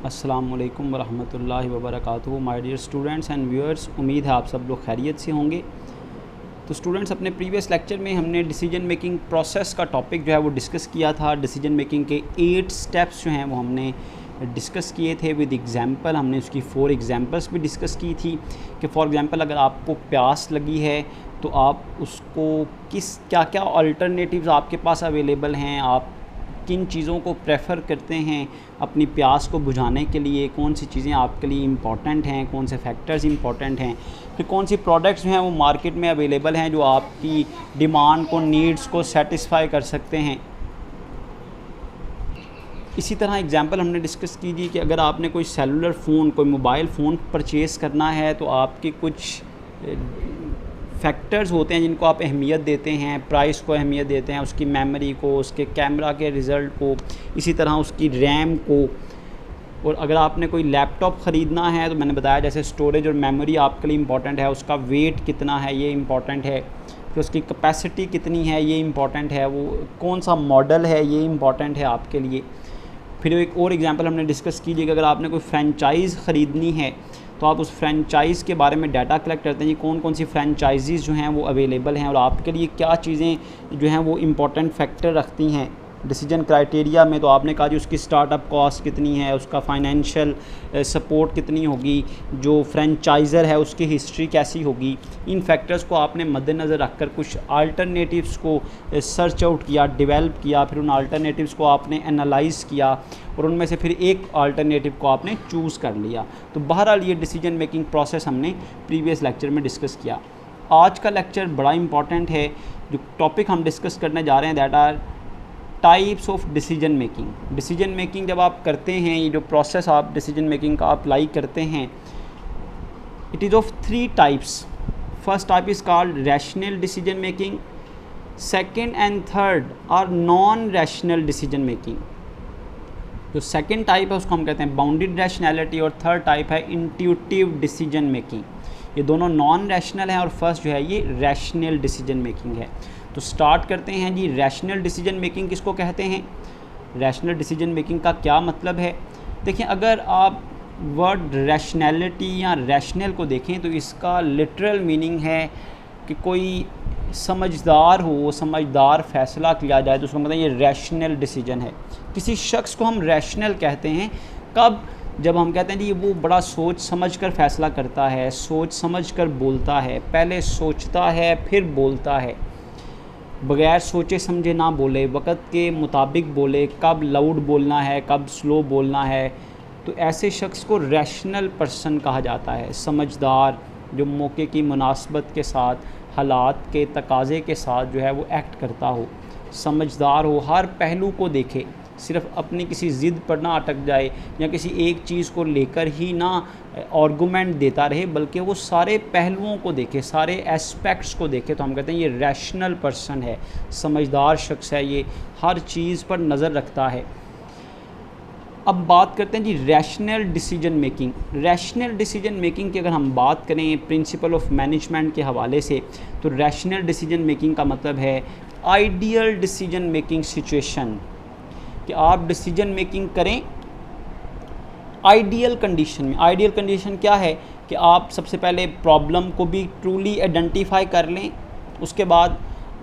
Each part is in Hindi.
अस्सलामुअलैकुम वरहमतुल्लाहि वबरकातुहू। My dear students and viewers, उम्मीद है आप सब लोग खैरियत से होंगे। तो स्टूडेंट्स, अपने प्रीवियस लेक्चर में हमने डिसीजन मेकिंग प्रोसेस का टॉपिक जो है वो डिस्कस किया था। डिसीजन मेकिंग के 8 स्टेप्स जो हैं वो हमने डिस्कस किए थे विद एग्जांपल। हमने उसकी 4 एग्जांपल्स भी डिस्कस की थी कि फॉर एग्जांपल अगर आपको प्यास लगी है तो आप उसको क्या क्या अल्टरनेटिव्स आपके पास अवेलेबल हैं, आप किन चीज़ों को प्रेफर करते हैं अपनी प्यास को बुझाने के लिए, कौन सी चीज़ें आपके लिए इम्पॉर्टेंट हैं, कौन से फैक्टर्स इम्पॉर्टेंट हैं, फिर कौन सी प्रोडक्ट्स जो हैं वो मार्केट में अवेलेबल हैं जो आपकी डिमांड को, नीड्स को सेटिस्फाई कर सकते हैं। इसी तरह एग्जांपल हमने डिस्कस की थी कि अगर आपने कोई सेलुलर फ़ोन, कोई मोबाइल फ़ोन परचेज़ करना है तो आपके कुछ फैक्टर्स होते हैं जिनको आप अहमियत देते हैं। प्राइस को अहमियत देते हैं, उसकी मेमोरी को, उसके कैमरा के रिज़ल्ट को, इसी तरह उसकी रैम को। और अगर आपने कोई लैपटॉप ख़रीदना है तो मैंने बताया जैसे स्टोरेज और मेमोरी आपके लिए इम्पॉर्टेंट है, उसका वेट कितना है ये इम्पॉर्टेंट है, फिर उसकी कैपेसिटी कितनी है ये इम्पॉर्टेंट है, वो कौन सा मॉडल है ये इम्पॉर्टेंट है आपके लिए। फिर एक और एग्जांपल हमने डिस्कस कीजिए कि अगर आपने कोई फ्रेंचाइज़ ख़रीदनी है तो आप उस फ्रेंचाइज़ के बारे में डाटा कलेक्ट करते हैं जी कौन कौन सी फ्रेंचाइजीज़ जो हैं वो अवेलेबल हैं और आपके लिए क्या चीज़ें जो हैं वो इम्पोर्टेंट फैक्टर रखती हैं डिसीजन क्राइटेरिया में। तो आपने कहा जी उसकी स्टार्टअप कॉस्ट कितनी है, उसका फाइनेंशियल सपोर्ट कितनी होगी, जो फ्रेंचाइज़र है उसकी हिस्ट्री कैसी होगी। इन फैक्टर्स को आपने मद्देनज़र रखकर कुछ अल्टरनेटिव्स को सर्च आउट किया, डेवलप किया, फिर उन अल्टरनेटिव्स को आपने एनालाइज़ किया और उनमें से फिर एक अल्टरनेटिव को आपने चूज़ कर लिया। तो बहरहाल ये डिसीजन मेकिंग प्रोसेस हमने प्रीवियस लेक्चर में डिस्कस किया। आज का लेक्चर बड़ा इंपॉर्टेंट है। जो टॉपिक हम डिस्कस करने जा रहे हैं that are types of decision making. Decision making जब आप करते हैं, ये जो प्रोसेस आप डिसीजन मेकिंग का अप्लाई करते हैं, it is of 3 types. First type is called rational decision making, second and third are non rational decision making. जो सेकेंड टाइप है उसको हम कहते हैं बाउंडेड रैशनैलिटी और थर्ड टाइप है इंट्यूटिव डिसीजन मेकिंग। ये दोनों नॉन रैशनल हैं और फर्स्ट जो है ये रैशनल डिसीजन मेकिंग है। तो स्टार्ट करते हैं जी। रैशनल डिसीजन मेकिंग किसको कहते हैं, रैशनल डिसीजन मेकिंग का क्या मतलब है। देखिए, अगर आप वर्ड रैशनैलिटी या रैशनल को देखें तो इसका लिटरल मीनिंग है कि कोई समझदार हो, समझदार फ़ैसला किया जाए तो उसका मतलब ये रैशनल डिसीजन है। किसी शख्स को हम रैशनल कहते हैं कब, जब हम कहते हैं जी वो बड़ा सोच समझ कर फ़ैसला करता है, सोच समझ कर बोलता है, पहले सोचता है फिर बोलता है, बगैर सोचे समझे ना बोले, वक़्त के मुताबिक बोले, कब लाउड बोलना है कब स्लो बोलना है। तो ऐसे शख्स को रैशनल पर्सन कहा जाता है, समझदार, जो मौके की मुनासबत के साथ, हालात के तकाज़े के साथ जो है वो एक्ट करता हो, समझदार हो, हर पहलू को देखे, सिर्फ अपनी किसी ज़िद पर ना अटक जाए या किसी एक चीज़ को लेकर ही ना आर्गूमेंट देता रहे, बल्कि वो सारे पहलुओं को देखे, सारे एस्पेक्ट्स को देखे। तो हम कहते हैं ये रैशनल पर्सन है, समझदार शख्स है, ये हर चीज़ पर नज़र रखता है। अब बात करते हैं जी rational decision making. Rational decision making की अगर हम बात करें प्रिंसिपल ऑफ मैनेजमेंट के हवाले से, तो रैशनल डिसीजन मेकिंग का मतलब है आइडियल डिसीजन मेकिंग सिचुएशन, कि आप डिसीजन मेकिंग करें आइडियल कंडीशन में। आइडियल कंडीशन क्या है कि आप सबसे पहले प्रॉब्लम को भी ट्रूली आइडेंटिफाई कर लें, उसके बाद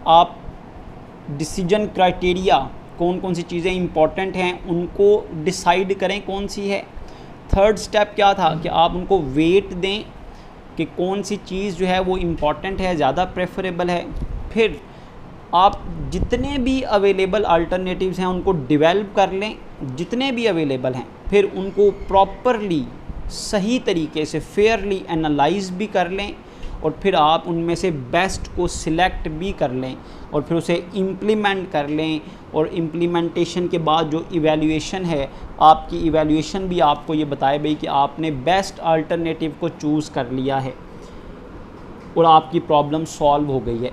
आप डिसीजन क्राइटेरिया कौन कौन सी चीज़ें इंपॉर्टेंट हैं उनको डिसाइड करें कौन सी है। थर्ड स्टेप क्या था कि आप उनको वेट दें कि कौन सी चीज़ जो है वो इम्पॉर्टेंट है, ज़्यादा प्रेफरेबल है। फिर आप जितने भी अवेलेबल अल्टरनेटिव्स हैं उनको डेवलप कर लें, जितने भी अवेलेबल हैं, फिर उनको प्रॉपरली सही तरीके से फेयरली एनालाइज भी कर लें और फिर आप उनमें से बेस्ट को सिलेक्ट भी कर लें और फिर उसे इम्प्लीमेंट कर लें। और इम्प्लीमेंटेशन के बाद जो इवैल्यूएशन है, आपकी इवैल्यूएशन भी आपको ये बताए भाई कि आपने बेस्ट अल्टरनेटिव को चूज़ कर लिया है और आपकी प्रॉब्लम सॉल्व हो गई है।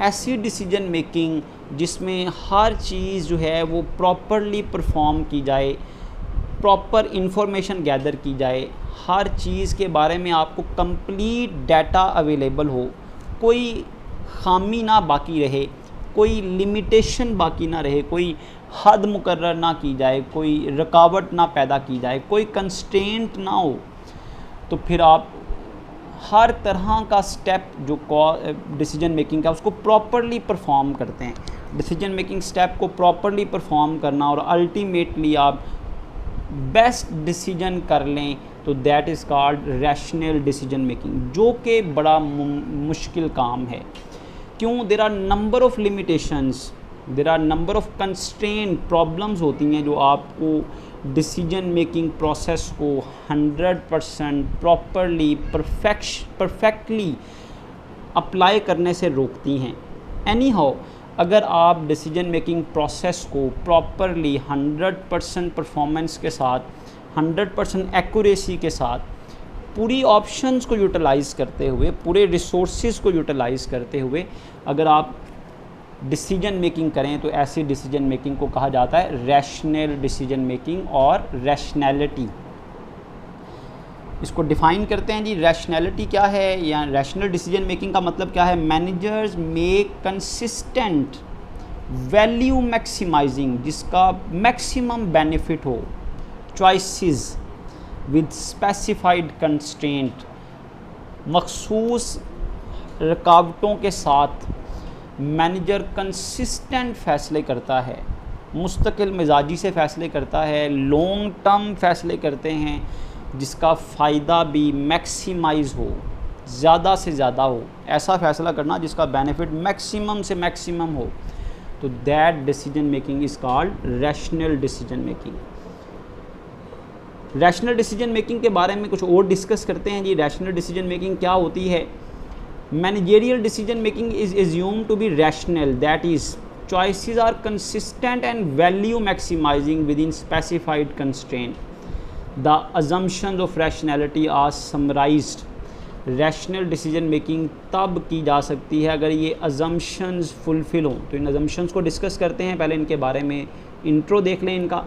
ऐसी डिसीजन मेकिंग जिसमें हर चीज़ जो है वो प्रॉपरली परफॉर्म की जाए, प्रॉपर इंफॉर्मेशन गैदर की जाए, हर चीज़ के बारे में आपको कंप्लीट डाटा अवेलेबल हो, कोई खामी ना बाकी रहे, कोई लिमिटेशन बाकी ना रहे, कोई हद मुकर्रर ना की जाए, कोई रुकावट ना पैदा की जाए, कोई कंस्ट्रेंट ना हो, तो फिर आप हर तरह का स्टेप जो डिसीजन मेकिंग का उसको प्रॉपरली परफॉर्म करते हैं। डिसीजन मेकिंग स्टेप को प्रॉपरली परफॉर्म करना और अल्टीमेटली आप बेस्ट डिसीजन कर लें, तो that is called rational decision making, जो कि बड़ा मुश्किल काम है। क्यों? There are number of limitations, there are number of constraint, problems होती हैं जो आपको डिसीजन मेकिंग प्रोसेस को 100% प्रॉपरली परफेक्टली अप्लाई करने से रोकती हैं। एनी हाउ, अगर आप डिसीजन मेकिंग प्रोसेस को प्रॉपरली 100% परफॉर्मेंस के साथ, 100% एक्यूरेसी के साथ, पूरी ऑप्शंस को यूटिलाइज़ करते हुए, पूरे रिसोर्सेज को यूटिलाइज़ करते हुए अगर आप डिसीजन मेकिंग करें, तो ऐसी डिसीजन मेकिंग को कहा जाता है रैशनल डिसीजन मेकिंग और रैशनैलिटी। इसको डिफ़ाइन करते हैं जी। रैशनैलिटी क्या है या रैशनल डिसीजन मेकिंग का मतलब क्या है? Managers make consistent value maximising, जिसका मैक्सिमम बेनिफिट हो, चॉइसेस विद स्पेसिफाइड कंस्ट्रेंट, मखसूस रुकावटों के साथ मैनेजर कंसिस्टेंट फ़ैसले करता है, मुस्तकिल मिजाजी से फ़ैसले करता है, लॉन्ग टर्म फ़ैसले करते हैं, जिसका फ़ायदा भी मैक्सिमाइज़ हो, ज़्यादा से ज़्यादा हो, ऐसा फ़ैसला करना जिसका बेनिफिट मैक्सिमम से मैक्सिमम हो, तो that decision making is called rational decision making. Rational decision making के बारे में कुछ और डिस्कस करते हैं जी। रैशनल डिसीजन मेकिंग क्या होती है? Managerial decision making is assume to be rational, that is choices are consistent and value maximizing within specified constraint. The assumptions of rationality are summarized. Rational decision making तब की जा सकती है अगर ये अजम्पशंस फुलफ़िल हों। तो इन अजम्पशंस को डिस्कस करते हैं। पहले इनके बारे में इंट्रो देख लें इनका।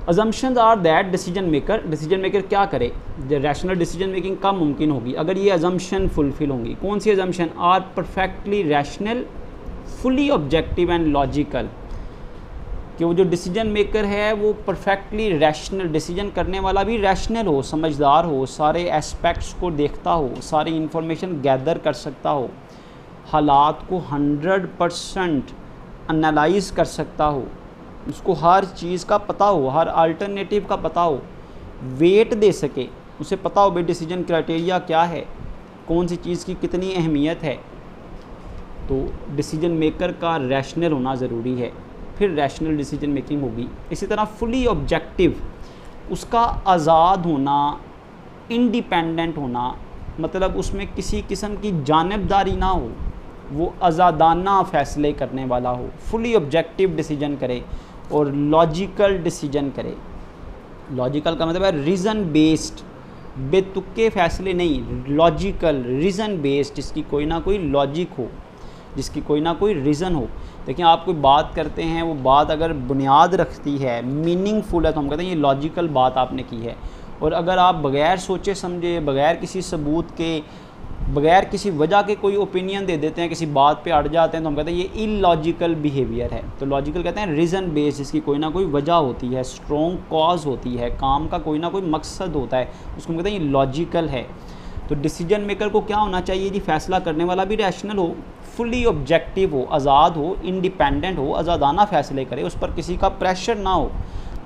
Assumptions are that decision maker क्या करे, रैशनल डिसीजन मेकिंग कब मुमकिन होगी? अगर ये अजम्पशन फुलफ़िल होंगी। कौन सी assumption? Are perfectly rational, fully objective and logical, कि वो जो डिसीजन मेकर है वो परफेक्टली रैशनल, डिसीजन करने वाला भी रैशनल हो, समझदार हो, सारे एस्पेक्ट्स को देखता हो, सारी इन्फॉर्मेशन गैदर कर सकता हो, हालात को 100% एनालाइज कर सकता हो, उसको हर चीज़ का पता हो, हर अल्टरनेटिव का पता हो, वेट दे सके, उसे पता हो भाई डिसीजन क्राइटेरिया क्या है, कौन सी चीज़ की कितनी अहमियत है। तो डिसीजन मेकर का रैशनल होना ज़रूरी है, फिर रैशनल डिसीजन मेकिंग होगी। इसी तरह फुली ऑब्जेक्टिव, उसका आज़ाद होना, इंडिपेंडेंट होना, मतलब उसमें किसी किस्म की जानिबदारी ना हो, वो आज़ादाना फ़ैसले करने वाला हो, फुली ऑब्जेक्टिव डिसीजन करे और लॉजिकल डिसीजन करे। लॉजिकल का मतलब है रीज़न बेस्ड, बेतुके फ़ैसले नहीं, लॉजिकल, रीज़न बेस्ड, जिसकी कोई ना कोई लॉजिक हो, जिसकी कोई ना कोई रीज़न हो। देखिए आप कोई बात करते हैं, वो बात अगर बुनियाद रखती है, मीनिंगफुल है, तो हम कहते हैं ये लॉजिकल बात आपने की है। और अगर आप बग़ैर सोचे समझे, बग़ैर किसी सबूत के, बग़ैर किसी वजह के कोई ओपिनियन दे देते हैं, किसी बात पे अड़ जाते हैं, तो हम कहते हैं ये इलॉजिकल बिहेवियर है। तो लॉजिकल कहते हैं रीज़न बेस्ड, जिसकी कोई ना कोई वजह होती है, स्ट्रॉन्ग कॉज होती है, काम का कोई ना कोई मकसद होता है, उसको हम कहते हैं ये लॉजिकल है। तो डिसीजन मेकर को क्या होना चाहिए जी? फ़ैसला करने वाला भी रैशनल हो, फुली ऑब्जेक्टिव हो, आज़ाद हो, इंडिपेंडेंट हो, आज़ादाना फ़ैसले करे, उस पर किसी का प्रेशर ना हो,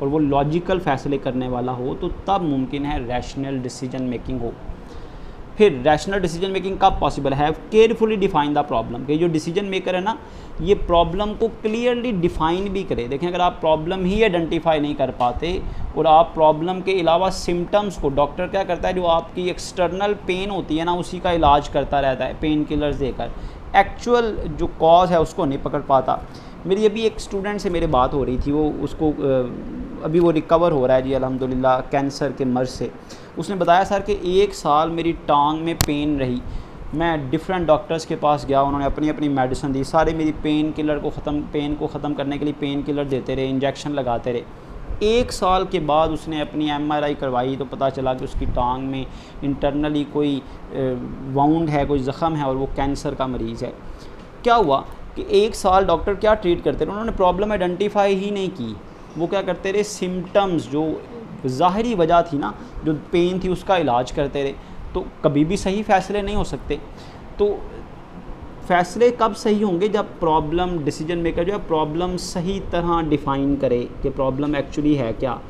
और वो लॉजिकल फ़ैसले करने वाला हो, तो तब मुमकिन है रैशनल डिसीजन मेकिंग हो। फिर रैशनल डिसीजन मेकिंग कब पॉसिबल है? केयरफुली डिफाइन द प्रॉब्लम, कि जो डिसीजन मेकर है ना, ये प्रॉब्लम को क्लियरली डिफ़ाइन भी करे। देखें अगर आप प्रॉब्लम ही आइडेंटिफाई नहीं कर पाते और आप प्रॉब्लम के अलावा सिम्टम्स को, डॉक्टर क्या करता है, जो आपकी एक्सटर्नल पेन होती है ना, उसी का इलाज करता रहता है पेन किलर्स देकर, एक्चुअल जो कॉज है उसको नहीं पकड़ पाता। मेरी अभी एक स्टूडेंट से मेरी बात हो रही थी, वो उसको अभी वो रिकवर हो रहा है जी अल्हम्दुलिल्लाह कैंसर के मर्ज़ से। उसने बताया सर कि 1 साल मेरी टांग में पेन रही, मैं डिफरेंट डॉक्टर्स के पास गया, उन्होंने अपनी अपनी मेडिसिन दी, सारे मेरी पेन को ख़त्म करने के लिए पेन किलर देते रहे, इंजेक्शन लगाते रहे। 1 साल के बाद उसने अपनी MRI करवाई तो पता चला कि उसकी टांग में इंटरनली कोई वाउंड है, कोई ज़ख़म है और वो कैंसर का मरीज़ है। क्या हुआ? कि 1 साल डॉक्टर क्या ट्रीट करते रहे, उन्होंने प्रॉब्लम आइडेंटिफाई ही नहीं की। वो क्या करते रहे, सिम्टम्स जो ज़ाहिरी वजह थी ना, जो पेन थी उसका इलाज करते रहे। तो कभी भी सही फ़ैसले नहीं हो सकते। तो फ़ैसले कब सही होंगे, जब प्रॉब्लम डिसीजन मेकर जो है प्रॉब्लम सही तरह डिफ़ाइन करे कि प्रॉब्लम एक्चुअली है क्या,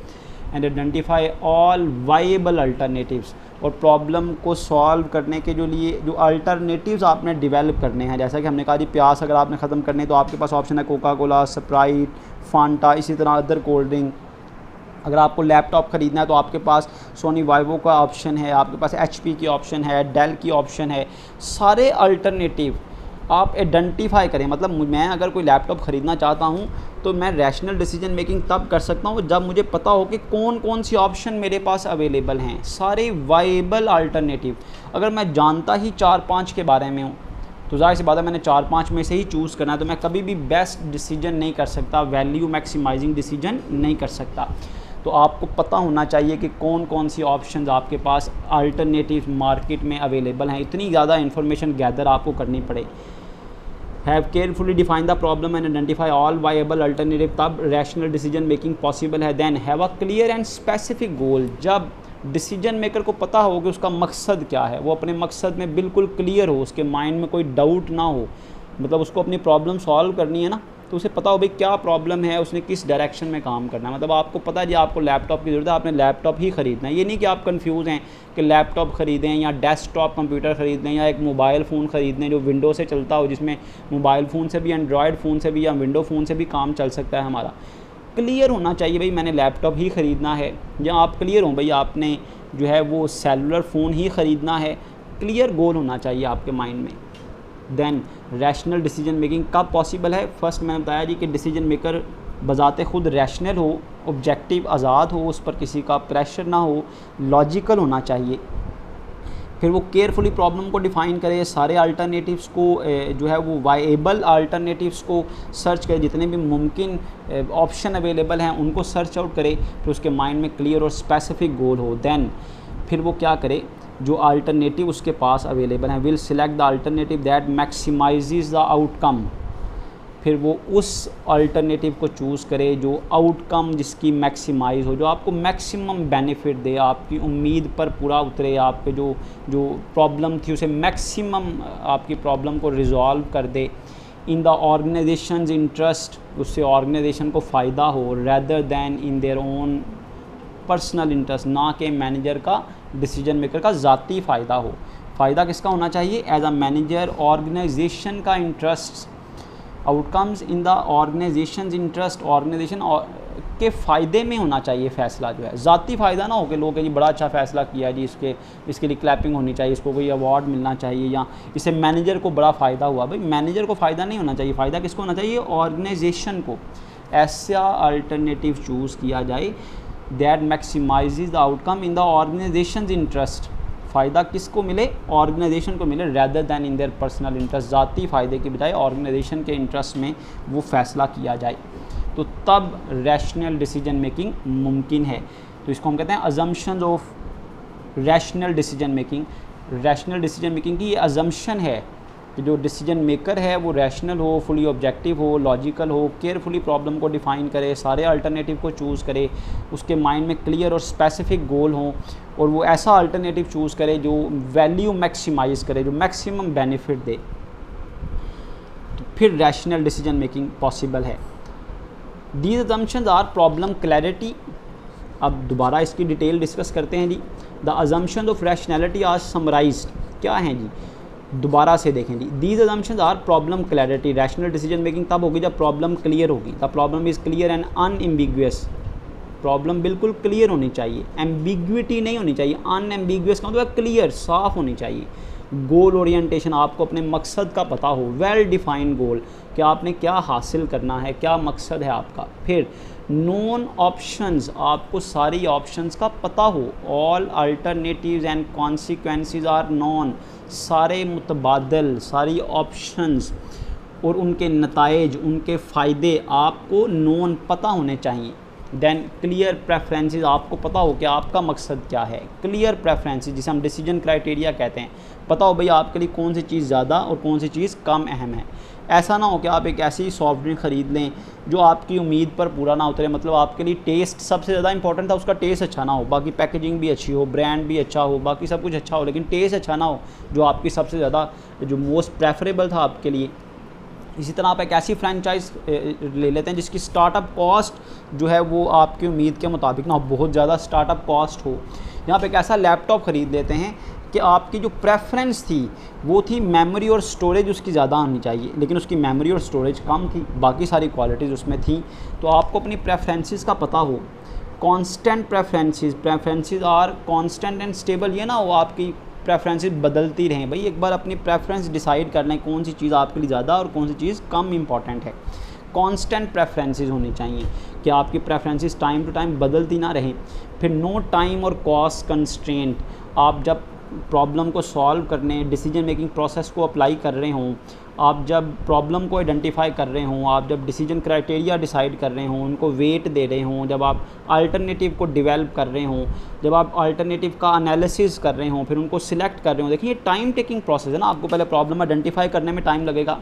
एंड आइडेंटिफाई ऑल वाइएबल अल्टरनेटिव्स। और प्रॉब्लम को सॉल्व करने के लिए जो अल्टरनेटिव्स आपने डेवलप करने हैं, जैसा कि हमने कहा जी प्यास अगर आपने ख़त्म करनी है तो आपके पास ऑप्शन है कोका कोला, स्प्राइट, फांटा, इसी तरह अदर कोल्ड ड्रिंक। अगर आपको लैपटॉप ख़रीदना है तो आपके पास सोनी वाइवो का ऑप्शन है, आपके पास HP की ऑप्शन है, डेल की ऑप्शन है। सारे अल्टरनेटिव आप आइडेंटिफाई करें। मतलब मैं अगर कोई लैपटॉप ख़रीदना चाहता हूँ तो मैं रैशनल डिसीजन मेकिंग तब कर सकता हूँ जब मुझे पता हो कि कौन कौन सी ऑप्शन मेरे पास अवेलेबल हैं, सारे वाइबल अल्टरनेटिव। अगर मैं जानता ही 4-5 के बारे में हूँ तो ज़ाहिर सी बात है मैंने 4-5 में से ही चूज़ करना है, तो मैं कभी भी बेस्ट डिसीजन नहीं कर सकता, वैल्यू मैक्सिमाइजिंग डिसीजन नहीं कर सकता। तो आपको पता होना चाहिए कि कौन कौन सी ऑप्शंस आपके पास अल्टरनेटिव मार्केट में अवेलेबल हैं। इतनी ज़्यादा इन्फॉर्मेशन गैदर आपको करनी पड़े। Have carefully define the problem and identify all viable alternative, तब रैशनल डिसीजन मेकिंग पॉसिबल है। Then have a clear and specific goal, जब डिसीजन मेकर को पता हो कि उसका मकसद क्या है, वो अपने मकसद में बिल्कुल क्लियर हो, उसके माइंड में कोई डाउट ना हो। मतलब उसको अपनी प्रॉब्लम सॉल्व करनी है ना, तो उसे पता हो भाई क्या प्रॉब्लम है, उसने किस डायरेक्शन में काम करना है। मतलब आपको पता है जी आपको लैपटॉप की ज़रूरत है, आपने लैपटॉप ही ख़रीदना है। ये नहीं कि आप कंफ्यूज हैं कि लैपटॉप ख़रीदें या डेस्कटॉप कंप्यूटर ख़रीदें या एक मोबाइल फ़ोन ख़रीदें जो विंडो से चलता हो, जिसमें मोबाइल फ़ोन से भी, एंड्रॉयड फ़ोन से भी या विंडो फ़ोन से भी काम चल सकता है हमारा। क्लियर होना चाहिए भाई मैंने लैपटॉप ही ख़रीदना है, या आप क्लियर हों भाई आपने जो है वो सेलुलर फ़ोन ही ख़रीदना है। क्लियर गोल होना चाहिए आपके माइंड में। देन रैशनल डिसीजन मेकिंग कब पॉसिबल है। फर्स्ट मैंने बताया जी कि डिसीजन मेकर बज़ाते ख़ुद रैशनल हो, ऑब्जेक्टिव आज़ाद हो, उस पर किसी का प्रेशर ना हो, लॉजिकल होना चाहिए। फिर वो केयरफुली प्रॉब्लम को डिफ़ाइन करे, सारे अल्टरनेटिव्स को जो है वो वाइएबल अल्टरनेटिव्स को सर्च करे, जितने भी मुमकिन ऑप्शन अवेलेबल हैं उनको सर्च आउट करे। फिर उसके माइंड में क्लियर और स्पेसिफिक गोल हो। देन फिर वो क्या करे, जो अल्टरनेटिव उसके पास अवेलेबल हैं, will select the alternative that maximises the outcome. फिर वो उस अल्टरनेटिव को चूज़ करे जो आउटकम जिसकी मैक्सिमाइज़ हो, जो आपको मैक्सिमम बेनिफिट दे, आपकी उम्मीद पर पूरा उतरे, आपके जो प्रॉब्लम थी उसे मैक्सिमम आपकी प्रॉब्लम को रिजॉल्व कर दे। इन द ऑर्गेनाइजेशंस इंटरेस्ट, उससे ऑर्गेनाइजेशन को फ़ायदा हो, rather than in their own personal interest, ना कि मैनेजर का, डिसीजन मेकर का ज़ाती फ़ायदा हो। फ़ायदा किसका होना चाहिए, एज अ मैनेजर ऑर्गेनाइजेशन का interest. Outcomes in the organisation interest, organisation के फ़ायदे में होना चाहिए फ़ैसला जो है, ज़ाती फ़ायदा ना हो कि लोग जी बड़ा अच्छा फ़ैसला किया जी, इसके लिए क्लैपिंग होनी चाहिए, इसको कोई अवार्ड मिलना चाहिए, या इससे मैनेजर को बड़ा फ़ायदा हुआ। भाई मैनेजर को फ़ायदा नहीं होना चाहिए, फ़ायदा किसको होना चाहिए, ऑर्गेनाइजेशन को। ऐसा अल्टरनेटिव चूज़ किया जाए that maximises the outcome in the organisation interest. फ़ायदा किसको मिले, ऑर्गेनाइजेशन को मिले, rather than in their personal interest. ज़ाती फ़ायदे के बजाय ऑर्गेनाइजेशन के इंटरेस्ट में वो फ़ैसला किया जाए, तो तब रैशनल डिसीजन मेकिंग मुमकिन है। तो इसको हम कहते हैं assumptions of rational decision making. Rational decision making की ये अजम्पशन है कि जो डिसीजन मेकर है वो रैशनल हो, फुली ऑब्जेक्टिव हो, लॉजिकल हो, केयरफुली प्रॉब्लम को डिफ़ाइन करे, सारे अल्टरनेटिव को चूज़ करे, उसके माइंड में क्लियर और स्पेसिफिक गोल हो, और वो ऐसा अल्टरनेटिव चूज़ करे जो वैल्यू मैक्सिमाइज़ करे, जो मैक्सिमम बेनिफिट दे, तो फिर रैशनल डिसीजन मेकिंग पॉसिबल है। These assumptions are problem clarity. अब दोबारा इसकी डिटेल डिस्कस करते हैं जी। The assumptions of rationality are summarised. क्या हैं जी, दोबारा से देखें जी। These assumptions are problem clarity. Rational decision making तब होगी जब प्रॉब्लम क्लियर होगी। The problem is clear and unambiguous. Problem बिल्कुल क्लियर होनी चाहिए, एम्बिग्विटी नहीं होनी चाहिए। अनएम्बिगुअस का मतलब क्लियर, साफ होनी चाहिए। गोल ओरिएंटेशन, आपको अपने मकसद का पता हो, वेल डिफाइंड गोल, कि आपने क्या हासिल करना है, क्या मकसद है आपका। फिर नोन ऑप्शंस, आपको सारी ऑप्शंस का पता हो। All alternatives and consequences are known. सारे मुतबादल, सारी ऑप्शंस और उनके नताइज, उनके फ़ायदे आपको नोन, पता होने चाहिए। देन क्लियर प्रेफरेंसेस, आपको पता हो कि आपका मकसद क्या है। क्लियर प्रेफरेंसेस जिसे हम डिसीजन क्राइटेरिया कहते हैं, पता हो भाई आपके लिए कौन सी चीज़ ज़्यादा और कौन सी चीज़ कम अहम है। ऐसा ना हो कि आप एक ऐसी सॉफ्ट ड्रिंक ख़रीद लें जो आपकी उम्मीद पर पूरा ना उतरे, मतलब आपके लिए टेस्ट सबसे ज़्यादा इंपॉर्टेंट था, उसका टेस्ट अच्छा ना हो, बाकी पैकेजिंग भी अच्छी हो, ब्रांड भी अच्छा हो, बाकी सब कुछ अच्छा हो, लेकिन टेस्ट अच्छा ना हो जो आपकी सबसे ज़्यादा जो मोस्ट प्रेफरेबल था आपके लिए। इसी तरह आप एक ऐसी फ्रेंचाइज ले लेते हैं जिसकी स्टार्टअप कॉस्ट जो है वो आपकी उम्मीद के मुताबिक ना हो, बहुत ज़्यादा स्टार्टअप कॉस्ट हो। यहाँ पे एक ऐसा लैपटॉप ख़रीद लेते हैं कि आपकी जो प्रेफरेंस थी वो थी मेमोरी और स्टोरेज उसकी ज़्यादा होनी चाहिए, लेकिन उसकी मेमोरी और स्टोरेज कम थी, बाकी सारी क्वालिटीज़ उसमें थी। तो आपको अपनी प्रेफरेंसेस का पता हो, constant preferences are constant and stable, ये ना हो आपकी प्रेफरेंसेस बदलती रहें। भाई एक बार अपनी प्रेफरेंस डिसाइड कर लें कौन सी चीज़ आपके लिए ज़्यादा और कौन सी चीज़ कम इम्पॉर्टेंट है। कांस्टेंट प्रेफरेंसेस होनी चाहिए कि आपकी प्रेफरेंसेस टाइम टू टाइम बदलती ना रहें। फिर नो टाइम और कॉस्ट कंस्ट्रेंट, आप जब प्रॉब्लम को सॉल्व करने, डिसीजन मेकिंग प्रोसेस को अप्लाई कर रहे हों, आप जब प्रॉब्लम को आइडेंटिफाई कर रहे हों, आप जब डिसीजन क्राइटेरिया डिसाइड कर रहे हों, उनको वेट दे रहे हों, जब आप अल्टरनेटिव को डेवलप कर रहे हों, जब आप अल्टरनेटिव का एनालिसिस कर रहे हों, फिर उनको सिलेक्ट कर रहे हों। देखिए ये टाइम टेकिंग प्रोसेस है ना, आपको पहले प्रॉब्लम आइडेंटिफाई करने में टाइम लगेगा।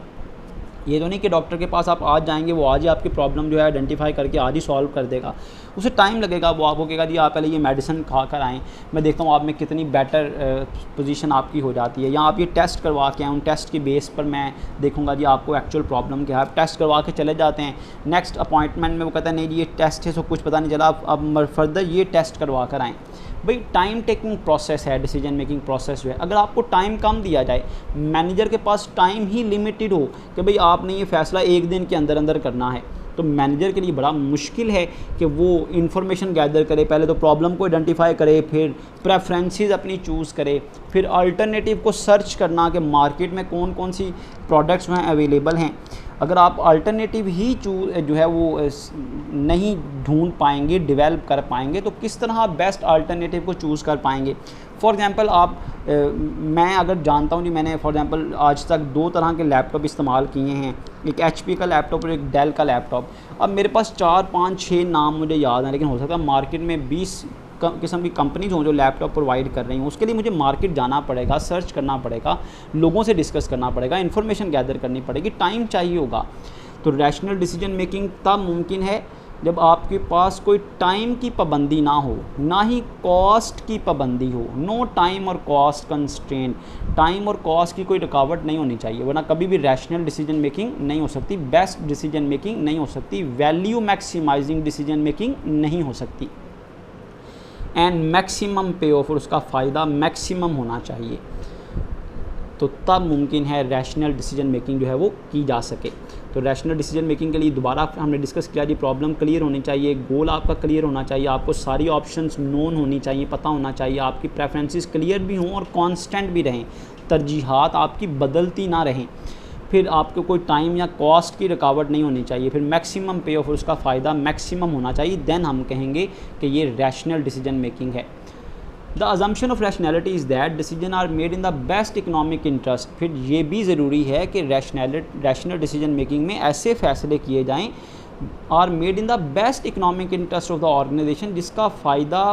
ये तो नहीं कि डॉक्टर के पास आप आज जाएंगे वो आज ही आपकी प्रॉब्लम जो है आइडेंटिफाई करके आज ही सॉल्व कर देगा, उसे टाइम लगेगा। वो आपको कहेगा जी आप पहले ये मेडिसिन खा कर आएँ, मैं देखता हूँ आप में कितनी बेटर पोजीशन आपकी हो जाती है, या आप ये टेस्ट करवा के आएँ, उन टेस्ट की बेस पर मैं देखूँगा जी आपको एक्चुअल प्रॉब्लम क्या है। आप टेस्ट करवा के चले जाते हैं, नेक्स्ट अपॉइंटमेंट में वो कहता है नहीं जी ये टेस्ट है, सो कुछ पता नहीं चला, अब फर्दर ये टेस्ट करवा कर आएँ। भाई टाइम टेकिंग प्रोसेस है डिसीजन मेकिंग प्रोसेस जो है। अगर आपको टाइम कम दिया जाए, मैनेजर के पास टाइम ही लिमिटेड हो कि भाई आपने ये फ़ैसला एक दिन के अंदर अंदर करना है, तो मैनेजर के लिए बड़ा मुश्किल है कि वो इन्फॉर्मेशन गैदर करे, पहले तो प्रॉब्लम को आइडेंटिफाई करे, फिर प्रेफरेंसेस अपनी चूज़ करे, फिर अल्टरनेटिव को सर्च करना कि मार्केट में कौन कौन सी प्रोडक्ट्स वहाँ अवेलेबल हैं। अगर आप अल्टरनेटिव ही जो है वो नहीं ढूंढ पाएंगे, डेवलप कर पाएंगे, तो किस तरह आप बेस्ट अल्टरनेटिव को चूज़ कर पाएंगे। फॉर एग्ज़ाम्पल मैं अगर जानता हूँ जी, मैंने फॉर एग्ज़ाम्पल आज तक 2 तरह के लैपटॉप इस्तेमाल किए हैं, एक HP का लैपटॉप और एक डेल का लैपटॉप। अब मेरे पास 4, 5, 6 नाम मुझे याद हैं, लेकिन हो सकता है मार्केट में 20 किस्म की कंपनीज हों जो लैपटॉप प्रोवाइड कर रही हूँ। उसके लिए मुझे मार्केट जाना पड़ेगा, सर्च करना पड़ेगा, लोगों से डिस्कस करना पड़ेगा, इन्फॉर्मेशन गैदर करनी पड़ेगी, टाइम चाहिए होगा। तो रैशनल डिसीजन मेकिंग तब मुमकिन है जब आपके पास कोई टाइम की पाबंदी ना हो, ना ही कॉस्ट की पाबंदी हो। नो टाइम और कॉस्ट कंस्ट्रेंट, टाइम और कॉस्ट की कोई रुकावट नहीं होनी चाहिए, वरना कभी भी रैशनल डिसीजन मेकिंग नहीं हो सकती, बेस्ट डिसीजन मेकिंग नहीं हो सकती, वैल्यू मैक्सिमाइजिंग डिसीजन मेकिंग नहीं हो सकती। एंड मैक्सिमम पे ऑफ, और उसका फ़ायदा मैक्सिमम होना चाहिए, तो तब मुमकिन है रैशनल डिसीजन मेकिंग जो है वो की जा सके। तो रैशनल डिसीजन मेकिंग के लिए दोबारा हमने डिस्कस किया जी, प्रॉब्लम क्लियर होनी चाहिए, गोल आपका क्लियर होना चाहिए, आपको सारी ऑप्शंस नोन होनी चाहिए, पता होना चाहिए, आपकी प्रेफरेंसेस क्लियर भी हों और कांस्टेंट भी रहें, तरजीहात आपकी बदलती ना रहें। फिर आपको कोई टाइम या कॉस्ट की रुकावट नहीं होनी चाहिए, फिर मैक्सिमम पे ऑफ और उसका फ़ायदा मैक्सिमम होना चाहिए, देन हम कहेंगे कि ये रैशनल डिसीजन मेकिंग है। The assumption of rationality is that decision are made in the best economic interest. फिर ये भी ज़रूरी है कि रैशनल डिसीजन मेकिंग में ऐसे फ़ैसले किए जाएँ are made in the best economic interest of the organisation, जिसका फ़ायदा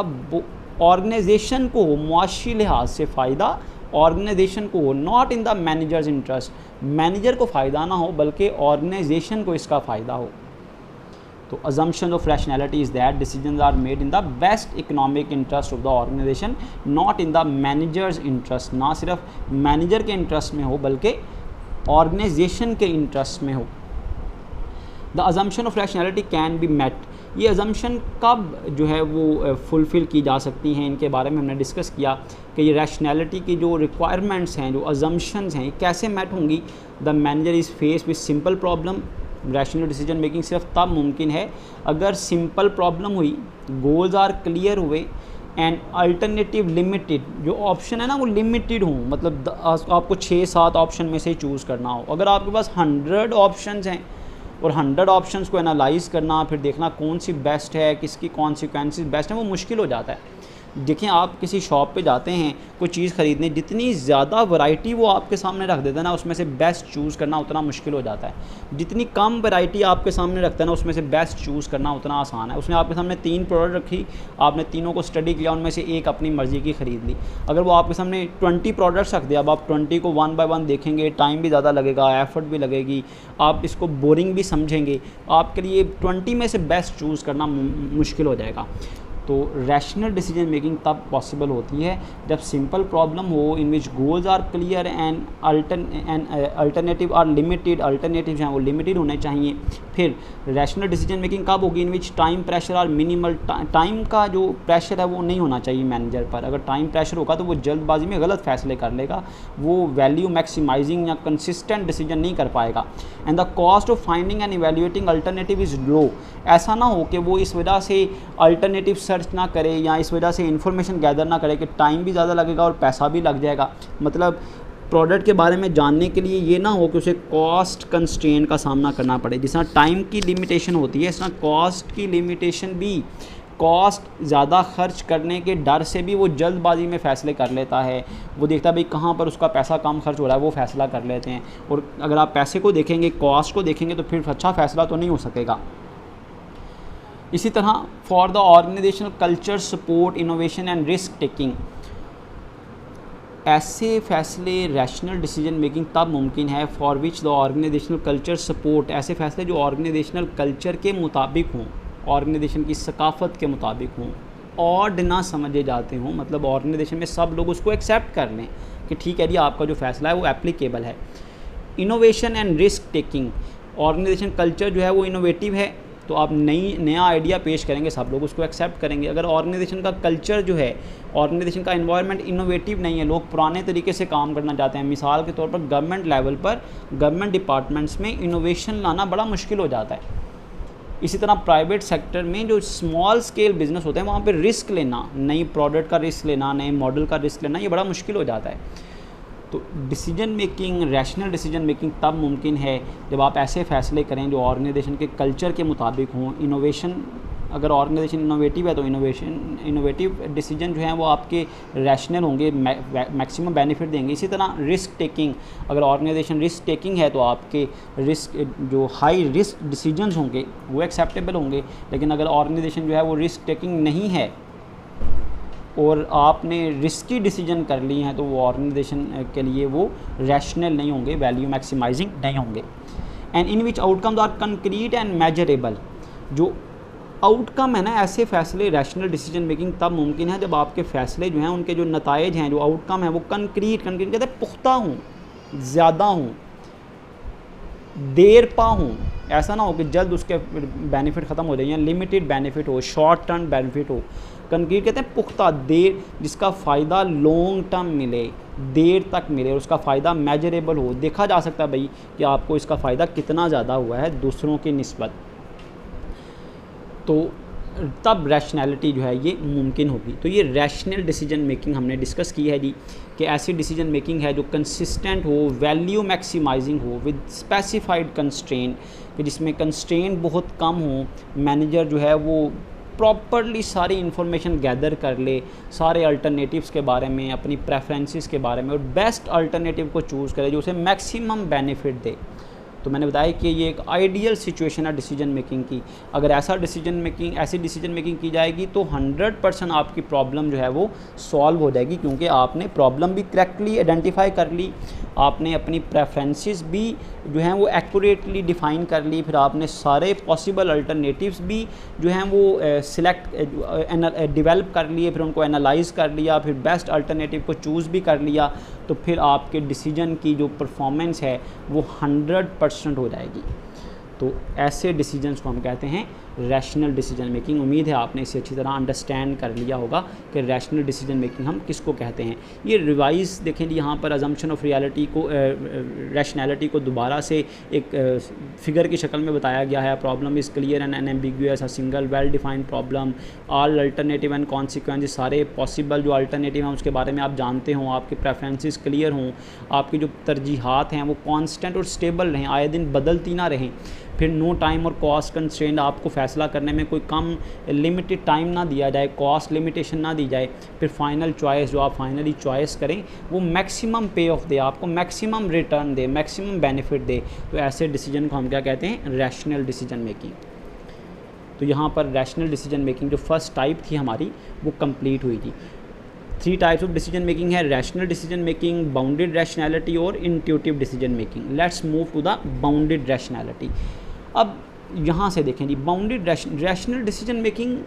ऑर्गेनाइजेशन को हो, मुआशी लिहाज से फ़ायदा ऑर्गेनाइजेशन को हो, not in the managers interest. Manager को फ़ायदा ना हो बल्कि ऑर्गेनाइजेशन को इसका फ़ायदा हो। तो assumption of rationality is that decisions are made in the best economic interest of the organization, not in the manager's interest। ना सिर्फ मैनेजर के इंटरेस्ट में हो बल्कि ऑर्गेनाइजेशन के इंटरेस्ट में हो। The assumption of rationality can be met। ये assumption कब जो है वो फुलफ़िल की जा सकती हैं, इनके बारे में हमने डिस्कस किया कि ये रैशनैलिटी की जो रिक्वायरमेंट्स हैं, जो assumptions हैं, कैसे मेट होंगी। The manager is face with simple problem. Rational decision making सिर्फ तब मुमकिन है अगर सिंपल प्रॉब्लम हुई, गोल्स आर क्लियर हुए एंड अल्टरनेटिव लिमिटेड, जो ऑप्शन है ना वो लिमिटेड हो, मतलब आपको 6-7 ऑप्शन में से चूज़ करना हो। अगर आपके पास 100 ऑप्शंस हैं और 100 ऑप्शंस को एनालाइज करना, फिर देखना कौन सी बेस्ट है, किसकी कॉन्सिक्वेंसेस बेस्ट है, वो मुश्किल हो जाता है। देखें, आप किसी शॉप पे जाते हैं कोई चीज़ ख़रीदने, जितनी ज़्यादा वैरायटी वो आपके सामने रख देता है ना, उसमें से बेस्ट चूज़ करना उतना मुश्किल हो जाता है। जितनी कम वैरायटी आपके सामने रखता है ना, उसमें से बेस्ट चूज़ करना उतना आसान है। उसने आपके सामने 3 प्रोडक्ट रखी, आपने तीनों को स्टडी किया, उनमें से एक अपनी मर्ज़ी की ख़रीद ली। अगर वो आपके सामने 20 प्रोडक्ट्स रख दिया, अब आप 20 को 1 बाय 1 देखेंगे, टाइम भी ज़्यादा लगेगा, एफर्ट भी लगेगी, आप इसको बोरिंग भी समझेंगे, आपके लिए 20 में से बेस्ट चूज़ करना मुश्किल हो जाएगा। तो रैशनल डिसीजन मेकिंग तब पॉसिबल होती है जब सिंपल प्रॉब्लम हो in which goals are clear and alternative are limited, alternative हैं वो लिमिटेड होने चाहिए। फिर रैशनल डिसीजन मेकिंग कब होगी? In which time pressure are minimal, time का जो प्रेशर है वो नहीं होना चाहिए मैनेजर पर। अगर टाइम प्रेशर होगा तो वो जल्दबाजी में गलत फैसले कर लेगा, वो वैल्यू मैक्सिमाइजिंग या कंसिस्टेंट डिसीजन नहीं कर पाएगा। And the cost of finding and evaluating alternative is low. ऐसा ना हो कि वो इस वजह से अल्टरनेटिव सर्च ना करे या इस वजह से इन्फॉर्मेशन गैदर ना करे कि टाइम भी ज़्यादा लगेगा और पैसा भी लग जाएगा। मतलब प्रोडक्ट के बारे में जानने के लिए ये ना हो कि उसे कॉस्ट कंस्ट्रेन का सामना करना पड़े। जिस तरह टाइम की लिमिटेशन होती है, इस तरह कॉस्ट की लिमिटेशन भी, कॉस्ट ज़्यादा खर्च करने के डर से भी वो जल्दबाजी में फ़ैसले कर लेता है। वो देखता है भाई कहाँ पर उसका पैसा कम खर्च हो रहा है, वो फ़ैसला कर लेते हैं। और अगर आप पैसे को देखेंगे, कॉस्ट को देखेंगे, तो फिर अच्छा फ़ैसला तो नहीं हो सकेगा। इसी तरह for the organisational culture support innovation and risk taking, ऐसे फैसले रैशनल डिसीजन मेकिंग तब मुमकिन है for which the organisational culture support, ऐसे फैसले जो ऑर्गेनाइजेशनल कल्चर के मुताबिक हों, ऑर्गेनाइजेशन की सकाफ़त के मुताबिक हों, ऑड ना समझे जाते हों। मतलब ऑर्गेनाइजेशन में सब लोग उसको एक्सेप्ट कर लें कि ठीक है जी आपका जो फ़ैसला है वो एप्लीकेबल है। Innovation and risk taking, organisation culture जो है वो इनोवेटिव है, तो आप नया आइडिया पेश करेंगे, सब लोग उसको एक्सेप्ट करेंगे। अगर ऑर्गेनाइजेशन का कल्चर जो है, ऑर्गेनाइजेशन का एनवायरनमेंट इनोवेटिव नहीं है, लोग पुराने तरीके से काम करना चाहते हैं, मिसाल के तौर पर गवर्नमेंट लेवल पर, गवर्नमेंट डिपार्टमेंट्स में इनोवेशन लाना बड़ा मुश्किल हो जाता है। इसी तरह प्राइवेट सेक्टर में जो स्मॉल स्केल बिजनेस होते हैं, वहाँ पर रिस्क लेना, नई प्रोडक्ट का रिस्क लेना, नए मॉडल का रिस्क लेना, ये बड़ा मुश्किल हो जाता है। तो decision making, rational decision making तब मुमकिन है जब आप ऐसे फ़ैसले करें जो ऑर्गेनाइजेशन के कल्चर के मुताबिक हों। इनोवेशन, अगर ऑर्गेनाइजेशन इनोवेटिव है तो इनोवेटिव डिसीजन जो हैं वो आपके रैशनल होंगे, मैक्सिमम बेनिफिट देंगे। इसी तरह रिस्क टेकिंग, अगर ऑर्गेनाइजेशन रिस्क टेकिंग है तो आपके रिस्क, जो हाई रिस्क डिसीजंस होंगे वो एक्सेप्टेबल होंगे। लेकिन अगर ऑर्गेनाइजेशन जो है वो रिस्क टेकिंग नहीं है और आपने रिस्की डिसीजन कर ली हैं, तो वो ऑर्गेनाइजेशन के लिए वो रैशनल नहीं होंगे, वैल्यू मैक्सिमाइजिंग नहीं होंगे। And in which outcomes are concrete and measurable, जो आउटकम है ना, ऐसे फैसले रैशनल डिसीजन मेकिंग तब मुमकिन है जब आपके फ़ैसले जो हैं उनके जो नताइज हैं, जो आउटकम है वो कंक्रीट कहते हैं पुख्ता हूँ, ज़्यादा हूँ, देर पा हूँ। ऐसा ना हो कि जल्द उसके बेनिफिट ख़त्म हो जाए या लिमिटेड बेनिफिट हो, शॉर्ट टर्म बेनिफिट हो। कंक्रीट कहते हैं पुख्ता, देर, जिसका फ़ायदा लॉन्ग टर्म मिले, देर तक मिले, और उसका फ़ायदा मेजरेबल हो, देखा जा सकता है भाई कि आपको इसका फ़ायदा कितना ज़्यादा हुआ है दूसरों की निस्बत। तो तब रैशनैलिटी जो है ये मुमकिन होगी। तो ये रैशनल डिसीजन मेकिंग हमने डिस्कस की है जी, कि ऐसी डिसीजन मेकिंग है जो कंसिस्टेंट हो, वैल्यू मैक्सिमाइजिंग हो, विद स्पेसिफाइड कंस्ट्रेंट, कि जिसमें कंस्ट्रेंट बहुत कम हो, मैनेजर जो है वो प्रॉपरली सारी इन्फॉर्मेशन गैदर कर ले, सारे अल्टरनेटिव्स के बारे में, अपनी प्रेफरेंसेस के बारे में, और बेस्ट अल्टरनेटिव को चूज़ करे जो उसे मैक्सिमम बेनिफिट दे। तो मैंने बताया कि ये एक आइडियल सिचुएशन है डिसीजन मेकिंग की। अगर ऐसी डिसीजन मेकिंग की जाएगी तो 100% आपकी प्रॉब्लम जो है वो सॉल्व हो जाएगी, क्योंकि आपने प्रॉब्लम भी करेक्टली आइडेंटिफाई कर ली, आपने अपनी प्रेफरेंसेस भी जो हैं वो एक्यूरेटली डिफ़ाइन कर ली, फिर आपने सारे पॉसिबल अल्टरनेटिव्स भी जो हैं वो डेवलप कर लिए, फिर उनको एनालाइज़ कर लिया, फिर बेस्ट अल्टरनेटिव को चूज़ भी कर लिया, तो फिर आपके डिसीजन की जो परफॉर्मेंस है वो 100% हो जाएगी। तो ऐसे डिसीजंस को हम कहते हैं रैशनल डिसीजन मेकिंग। उम्मीद है आपने इसे अच्छी तरह अंडरस्टैंड कर लिया होगा कि रैशनल डिसीजन मेकिंग हम किसको कहते हैं। ये रिवाइज़ देखें, यहाँ पर अजम्पशन ऑफ रियलिटी को, रैशनैलिटी को दोबारा से एक फिगर की शक्ल में बताया गया है। Problem is clear and unambiguous, a single well defined problem, all alternative and consequences, सारे पॉसिबल जो अल्टरनेटिव हैं उसके बारे में आप जानते हों, आपके प्रेफरेंसेस क्लियर हों, आपकी जो तरजीहात हैं वो कॉन्स्टेंट और स्टेबल रहें, आए दिन बदलती ना रहें। फिर नो टाइम और कॉस्ट कंस्ट्रेंट, आपको फ़ैसला करने में कोई कम लिमिटेड टाइम ना दिया जाए, कॉस्ट लिमिटेशन ना दी जाए। फिर फाइनल चॉइस, जो आप फाइनली चॉइस करें वो मैक्सिमम पे ऑफ दे, आपको मैक्सिमम रिटर्न दे, मैक्सिमम बेनिफिट दे। तो ऐसे डिसीजन को हम क्या कहते हैं, रैशनल डिसीजन मेकिंग। तो यहाँ पर रैशनल डिसीजन मेकिंग जो फर्स्ट टाइप थी हमारी वो कंप्लीट हुई थी। 3 टाइप्स ऑफ डिसीजन मेकिंग है, rational decision making, bounded rationality और intuitive decision making. Let's move to the bounded rationality. अब यहाँ से देखें जी, बाउंडेड रैशनल डिसीजन मेकिंग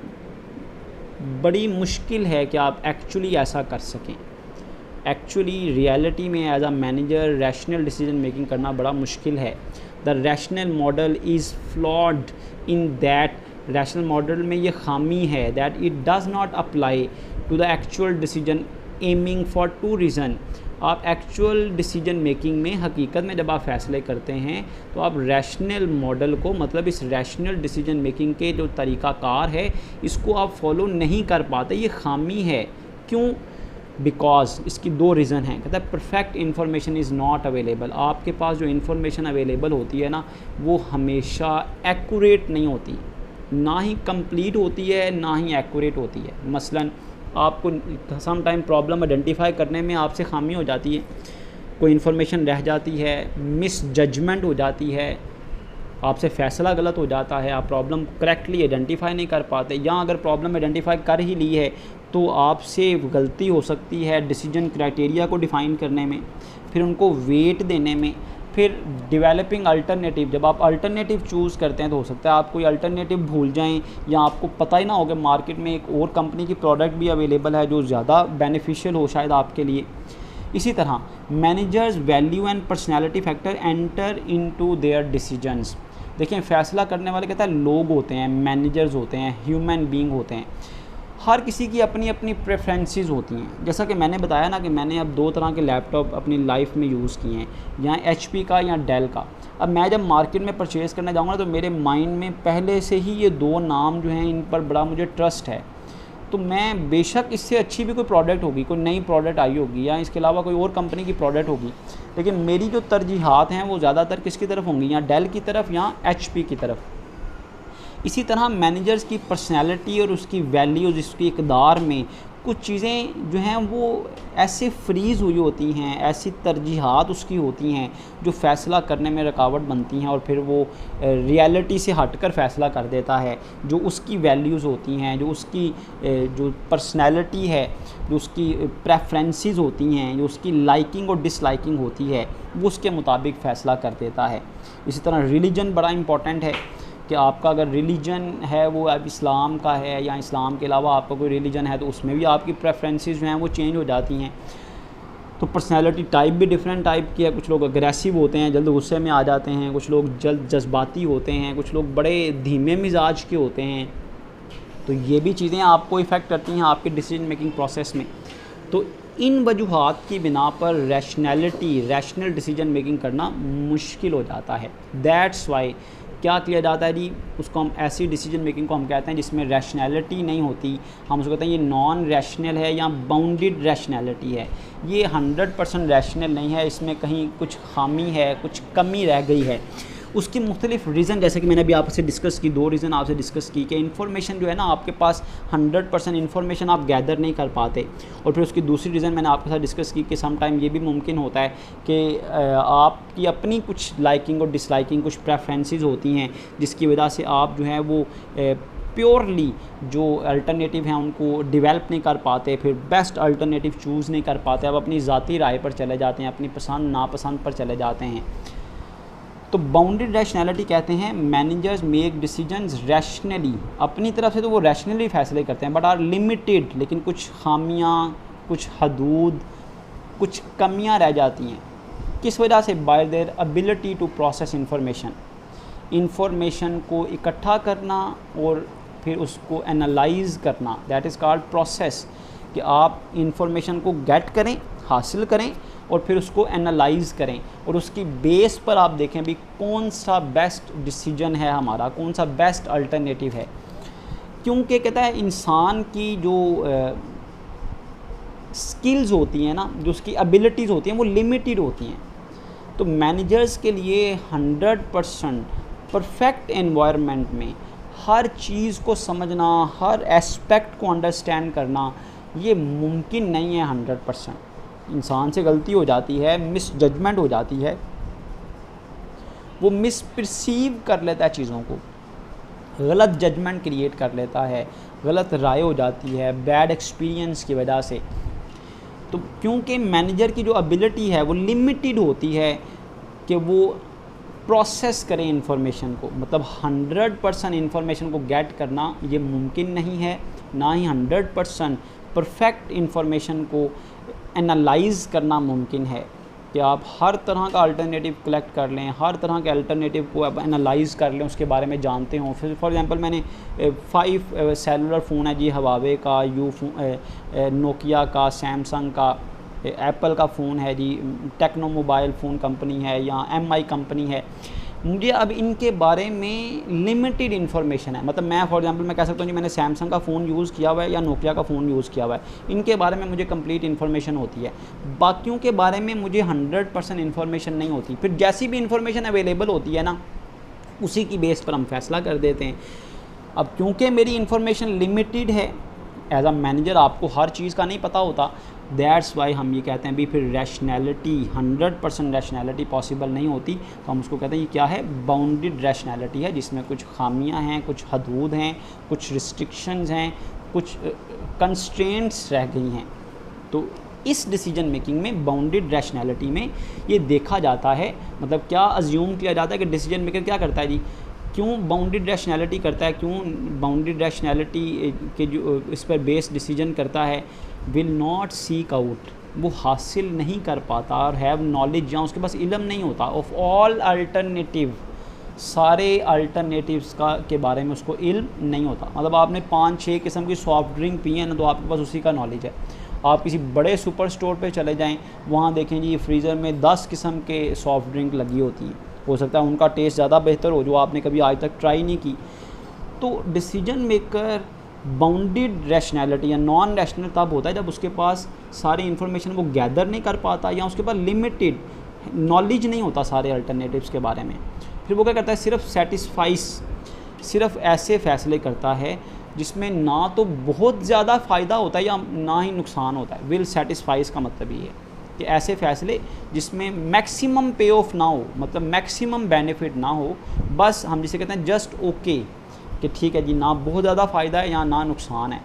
बड़ी मुश्किल है कि आप एक्चुअली ऐसा कर सकें। एक्चुअली रियलिटी में as a manager rational decision making करना बड़ा मुश्किल है। The rational model is flawed in that, rational model में ये खामी है that it does not apply to the actual decision aiming for 2 reason. आप एक्चुअल डिसीजन मेकिंग में हकीकत में जब आप फैसले करते हैं तो आप रैशनल मॉडल को, मतलब इस रैशनल डिसीजन मेकिंग के जो तरीक़ाकार है इसको आप फॉलो नहीं कर पाते, ये खामी है। क्यों? बिकॉज इसकी 2 रीज़न हैं। कहता है perfect information is not available. आपके पास जो इन्फॉर्मेशन अवेलेबल होती है ना वो हमेशा एक्यूरेट नहीं होती, ना ही कंप्लीट होती है ना ही एक्यूरेट होती है। मसलन आपको सम टाइम प्रॉब्लम आइडेंटिफाई करने में आपसे खामी हो जाती है, कोई इन्फॉर्मेशन रह जाती है, मिस जजमेंट हो जाती है, आपसे फ़ैसला गलत हो जाता है, आप प्रॉब्लम करेक्टली आइडेंटिफाई नहीं कर पाते, या अगर प्रॉब्लम आइडेंटिफाई कर ही ली है तो आपसे गलती हो सकती है डिसीजन क्राइटेरिया को डिफ़ाइन करने में, फिर उनको वेट देने में, फिर डेवलपिंग अल्टरनेटिव। जब आप अल्टरनेटिव चूज़ करते हैं तो हो सकता है आप कोई अल्टरनेटिव भूल जाएं, या आपको पता ही ना हो कि मार्केट में एक और कंपनी की प्रोडक्ट भी अवेलेबल है जो ज़्यादा बेनिफिशियल हो शायद आपके लिए। इसी तरह managers value and personality factor enter into their decisions. देखिए फ़ैसला करने वाले कहता है लोग होते हैं, मैनेजर्स होते हैं, ह्यूमन बीइंग होते हैं। हर किसी की अपनी अपनी प्रेफरेंसेस होती हैं। जैसा कि मैंने बताया ना कि मैंने अब 2 तरह के लैपटॉप अपनी लाइफ में यूज़ किए हैं, या HP का या डेल का। अब मैं जब मार्केट में परचेज़ करने जाऊँगा तो मेरे माइंड में पहले से ही ये 2 नाम जो हैं इन पर बड़ा मुझे ट्रस्ट है। तो मैं बेशक इससे अच्छी भी कोई प्रोडक्ट होगी, कोई नई प्रोडक्ट आई होगी, या इसके अलावा कोई और कंपनी की प्रोडक्ट होगी, लेकिन मेरी जो तरजीहात हैं वो ज़्यादातर किसकी तरफ होंगी, या डेल की तरफ या HP की तरफ। इसी तरह मैनेजर्स की पर्सनैलिटी और उसकी वैल्यूज़, उसकी इक़दार में कुछ चीज़ें जो हैं वो ऐसे फ्रीज़ हुई होती हैं, ऐसी तरजीहात उसकी होती हैं जो फ़ैसला करने में रुकावट बनती हैं, और फिर वो रियलिटी से हटकर फ़ैसला कर देता है। जो उसकी वैल्यूज़ होती हैं, जो उसकी जो पर्सनैलिटी है, जो उसकी प्रेफरेंसेस होती हैं, जो उसकी लाइकिंग और डिसलाइकिंग होती है, वो उसके मुताबिक फ़ैसला कर देता है। इसी तरह रिलीजन बड़ा इम्पॉर्टेंट है कि आपका अगर रिलीजन है वो अब इस्लाम का है, या इस्लाम के अलावा आपका कोई रिलीजन है तो उसमें भी आपकी प्रेफरेंसेस जो हैं वो चेंज हो जाती हैं। तो पर्सनैलिटी टाइप भी डिफरेंट टाइप की है। कुछ लोग अग्रेसिव होते हैं, जल्द गुस्से में आ जाते हैं, कुछ लोग जल्द जज्बाती होते हैं, कुछ लोग बड़े धीमे मिजाज के होते हैं। तो ये भी चीज़ें आपको इफ़ेक्ट करती हैं आपके डिसीजन मेकिंग प्रोसेस में। तो इन वजूहात की बिना पर रैशनल डिसीजन मेकिंग करना मुश्किल हो जाता है। दैट्स वाई क्या किया जाता है जी, उसको हम ऐसी डिसीजन मेकिंग को हम कहते हैं जिसमें रैशनैलिटी नहीं होती, हम उसको कहते हैं ये नॉन रैशनल है या बाउंडेड रैशनैलिटी है। ये 100% रैशनल नहीं है, इसमें कहीं कुछ खामी है, कुछ कमी रह गई है। उसकी मुख्तलिफ रीज़न, जैसे कि मैंने अभी आपसे डिस्कस की, 2 रीज़न आपसे डिस्कस की कि इन्फॉर्मेशन जो है ना आपके पास 100% इन्फॉर्मेशन आप गैदर नहीं कर पाते, और फिर उसकी दूसरी रीज़न मैंने आपके साथ डिस्कस की कि सम टाइम ये भी मुमकिन होता है कि आपकी अपनी कुछ लाइकिंग और डिसलाइकिंग, कुछ प्रेफरेंसेस होती हैं जिसकी वजह से आप जो है वो प्योरली जो अल्टरनेटिव हैं उनको डेवलप नहीं कर पाते, फिर बेस्ट अल्टरनेटिव चूज़ नहीं कर पाते, आप अपनी ज़ाती राय पर चले जाते हैं, अपनी पसंद नापसंद पर चले जाते हैं। तो बाउंडेड रैशनैलिटी कहते हैं मैनेजर्स मेक डिसीजंस रैशनली, अपनी तरफ से तो वो रैशनली फैसले करते हैं, बट आर लिमिटेड, लेकिन कुछ खामियां, कुछ हदूद, कुछ कमियां रह जाती हैं। किस वजह से? By their ability to process information को इकट्ठा करना और फिर उसको एनालाइज करना, दैट इज़ कॉल्ड प्रोसेस। कि आप इंफॉर्मेशन को गेट करें, हासिल करें, और फिर उसको एनालाइज़ करें, और उसकी बेस पर आप देखें भी कौन सा बेस्ट डिसीजन है हमारा, कौन सा बेस्ट अल्टरनेटिव है। क्योंकि कहता है इंसान की जो स्किल्स होती हैं ना, जो उसकी एबिलिटीज़ होती हैं वो लिमिटेड होती हैं। तो मैनेजर्स के लिए 100% परफेक्ट एनवायरनमेंट में हर चीज़ को समझना, हर एस्पेक्ट को अंडरस्टैंड करना ये मुमकिन नहीं है 100%। इंसान से गलती हो जाती है, मिस जजमेंट हो जाती है, वो मिस परसीव कर लेता है चीज़ों को, गलत जजमेंट क्रिएट कर लेता है, गलत राय हो जाती है बैड एक्सपीरियंस की वजह से। तो क्योंकि मैनेजर की जो एबिलिटी है वो लिमिटेड होती है कि वो प्रोसेस करें इंफॉर्मेशन को, मतलब 100% इंफॉर्मेशन को गेट करना ये मुमकिन नहीं है, ना ही 100% परफेक्ट इंफॉर्मेशन को एनालाइज करना मुमकिन है कि आप हर तरह का अल्टरनेटिव कलेक्ट कर लें, हर तरह के अल्टरनेटिव को आप एनालाइज कर लें, उसके बारे में जानते हों। फिर फॉर एग्जांपल मैंने 5 सेलुलर फ़ोन है जी, हवावे का, नोकिया का, सैमसंग का, एप्पल का फ़ोन है जी, टेक्नो मोबाइल फ़ोन कंपनी है या MI कंपनी है। मुझे अब इनके बारे में लिमिटेड इन्फॉर्मेशन है, मतलब मैं फॉर एग्जांपल मैं कह सकता हूँ जी मैंने सैमसंग का फ़ोन यूज़ किया हुआ है या नोकिया का फ़ोन यूज़ किया हुआ है, इनके बारे में मुझे कंप्लीट इन्फॉर्मेशन होती है, बाकियों के बारे में मुझे 100% इन्फॉर्मेशन नहीं होती। फिर जैसी भी इन्फॉर्मेशन अवेलेबल होती है ना, उसी की बेस पर हम फैसला कर देते हैं। अब क्योंकि मेरी इन्फॉर्मेशन लिमिटेड है, एज अ मैनेजर आपको हर चीज़ का नहीं पता होता, दैट्स वाई हम ये कहते हैं भी फिर रैशनैलिटी 100% रैशनैलिटी पॉसिबल नहीं होती, तो हम उसको कहते हैं ये क्या है, बाउंडेड रैशनैलिटी है, जिसमें कुछ खामियां हैं, कुछ हदूद हैं, कुछ रिस्ट्रिक्शंस हैं, कुछ कंस्ट्रेंट्स रह गई हैं। तो इस डिसीजन मेकिंग में बाउंडेड रैशनैलिटी में ये देखा जाता है, मतलब क्या अज्यूम किया जाता है कि डिसीजन मेकर क्या करता है जी, क्यों बाउंडेड रैशनैलिटी करता है, क्यों बाउंडेड रैशनैलिटी के जो इस पर बेस्ड डिसीजन करता है, विल नॉट सीक आउट, वो हासिल नहीं कर पाता और हैव नॉलेज, या उसके पास इल्म नहीं होता ऑफ ऑल अल्टरनेटिव, सारे अल्टरनेटिव्स का के बारे में उसको इल्म नहीं होता। मतलब आपने 5-6 किस्म की सॉफ्ट ड्रिंक पी है ना, तो आपके पास उसी का नॉलेज है। आप किसी बड़े सुपर स्टोर पे चले जाएं, वहाँ देखें जी फ्रीज़र में 10 किस्म के सॉफ्ट ड्रिंक लगी होती हैं, हो सकता है उनका टेस्ट ज़्यादा बेहतर हो जो आपने कभी आज तक ट्राई नहीं की। तो डिसीजन मेकर बाउंडेड रैशनैलिटी या नॉन रैशनल तब होता है जब उसके पास सारी इन्फॉर्मेशन वो गैदर नहीं कर पाता, या उसके पास लिमिटेड नॉलेज नहीं होता सारे अल्टरनेटिव्स के बारे में। फिर वो क्या करता है, सिर्फ ऐसे फ़ैसले करता है जिसमें ना तो बहुत ज़्यादा फ़ायदा होता है या ना ही नुकसान होता है। विल सेटिस्फाइज का मतलब ये है कि ऐसे फ़ैसले जिसमें मैक्सिमम पे ऑफ ना हो, मतलब मैक्सिमम बेनिफिट ना हो, बस हम जिसे कहते हैं जस्ट ओके, कि ठीक है जी, ना बहुत ज़्यादा फ़ायदा है या ना नुकसान है,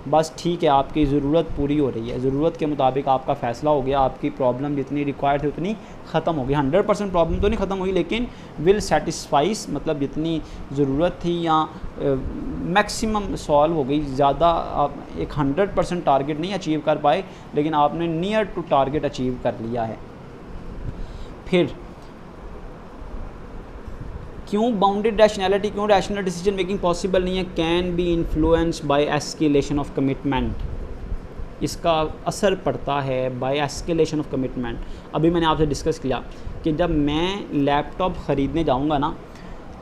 बस ठीक है, आपकी ज़रूरत पूरी हो रही है, ज़रूरत के मुताबिक आपका फ़ैसला हो गया, आपकी प्रॉब्लम जितनी रिक्वायर्ड थी उतनी ख़त्म हो गई। 100% प्रॉब्लम तो नहीं ख़त्म हुई, लेकिन विल सेटिस्फाइज मतलब जितनी ज़रूरत थी या मैक्सिमम सॉल्व हो गई। ज़्यादा आप एक 100% टारगेट नहीं अचीव कर पाए, लेकिन आपने नियर टू टारगेट अचीव कर लिया है। फिर क्यों बाउंडेड रैशनैलिटी, क्यों रैशनल डिसीजन मेकिंग पॉसिबल नहीं है, can be influenced by escalation of commitment, इसका असर पड़ता है बाय एस्केलेशन ऑफ कमिटमेंट। अभी मैंने आपसे डिस्कस किया कि जब मैं लैपटॉप ख़रीदने जाऊंगा ना,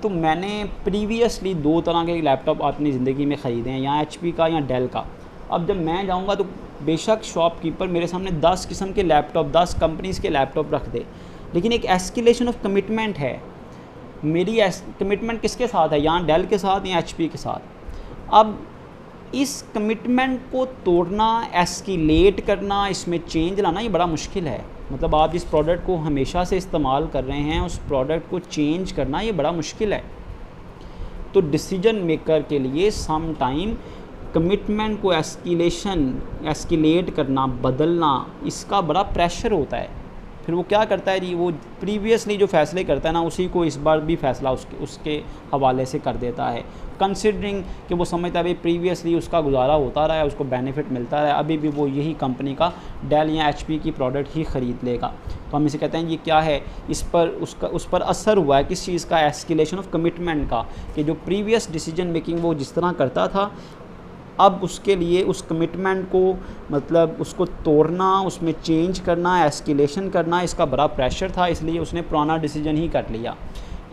तो मैंने प्रीवियसली 2 तरह के लैपटॉप अपनी ज़िंदगी में ख़रीदे हैं, या HP का या डेल का। अब जब मैं जाऊंगा तो बेशक शॉपकीपर मेरे सामने 10 किस्म के लैपटॉप, 10 कंपनीज़ के लैपटॉप रख दे, लेकिन एक एस्केलेशन ऑफ कमिटमेंट है। मेरी कमिटमेंट किसके साथ है, यहाँ डेल के साथ या HP के साथ। अब इस कमिटमेंट को तोड़ना, एस्केलेट करना, इसमें चेंज लाना, ये बड़ा मुश्किल है। मतलब आप जिस प्रोडक्ट को हमेशा से इस्तेमाल कर रहे हैं, उस प्रोडक्ट को चेंज करना ये बड़ा मुश्किल है। तो डिसीजन मेकर के लिए सम टाइम कमिटमेंट को एस्केलेट करना, बदलना, इसका बड़ा प्रेशर होता है। फिर वो क्या करता है जी, वो प्रीवियसली जो फ़ैसले करता है ना, उसी को इस बार भी फ़ैसला उसके हवाले से कर देता है, कंसिडरिंग कि वो समझता है भाई प्रीवियसली उसका गुजारा होता रहा है, उसको बेनिफिट मिलता रहा है, अभी भी वो यही कंपनी का डेल या HP की प्रोडक्ट ही ख़रीद लेगा। तो हम इसे कहते हैं ये क्या है, उस पर असर हुआ है किस चीज़ का, एस्केलेशन ऑफ कमिटमेंट का, कि जो प्रीवियस डिसीजन मेकिंग वो जिस तरह करता था, अब उसके लिए उस कमिटमेंट को मतलब उसको तोड़ना, उसमें चेंज करना, एस्केलेशन करना, इसका बड़ा प्रेशर था, इसलिए उसने पुराना डिसीजन ही कर लिया।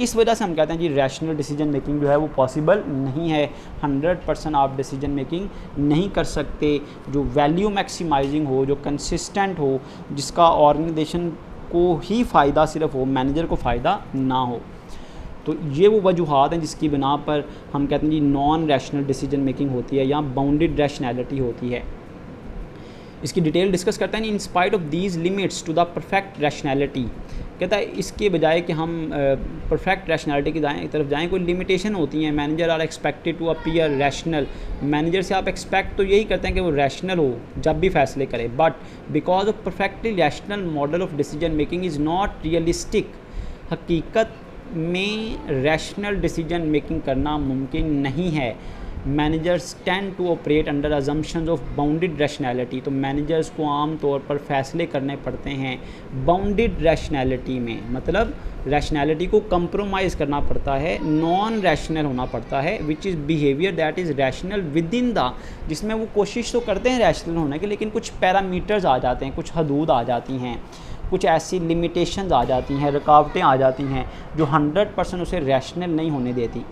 इस वजह से हम कहते हैं जी रैशनल डिसीजन मेकिंग जो है वो पॉसिबल नहीं है। 100% आप डिसीजन मेकिंग नहीं कर सकते जो वैल्यू मैक्सिमाइजिंग हो, जो कंसिस्टेंट हो, जिसका ऑर्गेनाइजेशन को ही फ़ायदा सिर्फ हो, मैनेजर को फ़ायदा ना हो। तो ये वो वजूहात हैं जिसकी बिना पर हम कहते हैं जी नॉन रैशनल डिसीजन मेकिंग होती है या बाउंडेड रैशनैलिटी होती है। इसकी डिटेल डिस्कस करते हैं। In spite of these limits to the perfect rationality, कहता है इसके बजाय कि हम परफेक्ट रैशनैलिटी की तरफ जाएं, कोई लिमिटेशन होती हैं। Manager are expected to appear rational, manager से आप एक्सपेक्ट तो यही करते हैं कि वो रैशनल हो जब भी फैसले करे, but because of perfectly rational model of decision making is not realistic, हकीकत में रैशनल डिसीजन मेकिंग करना मुमकिन नहीं है। Managers tend to operate under assumptions of bounded rationality, तो मैनेजर्स को आम तौर पर फैसले करने पड़ते हैं बाउंडेड रैशनैलिटी में, मतलब रैशनैलिटी को कंप्रोमाइज़ करना पड़ता है, नॉन रैशनल होना पड़ता है, which is behaviour that is rational with in the, जिसमें वो कोशिश तो करते हैं रैशनल होने की, लेकिन कुछ पैरामीटर्स आ जाते हैं, कुछ हदूद आ जाती हैं, कुछ ऐसी लिमिटेशंस आ जाती हैं, रुकावटें आ जाती हैं जो 100% उसे रैशनल नहीं होने देती।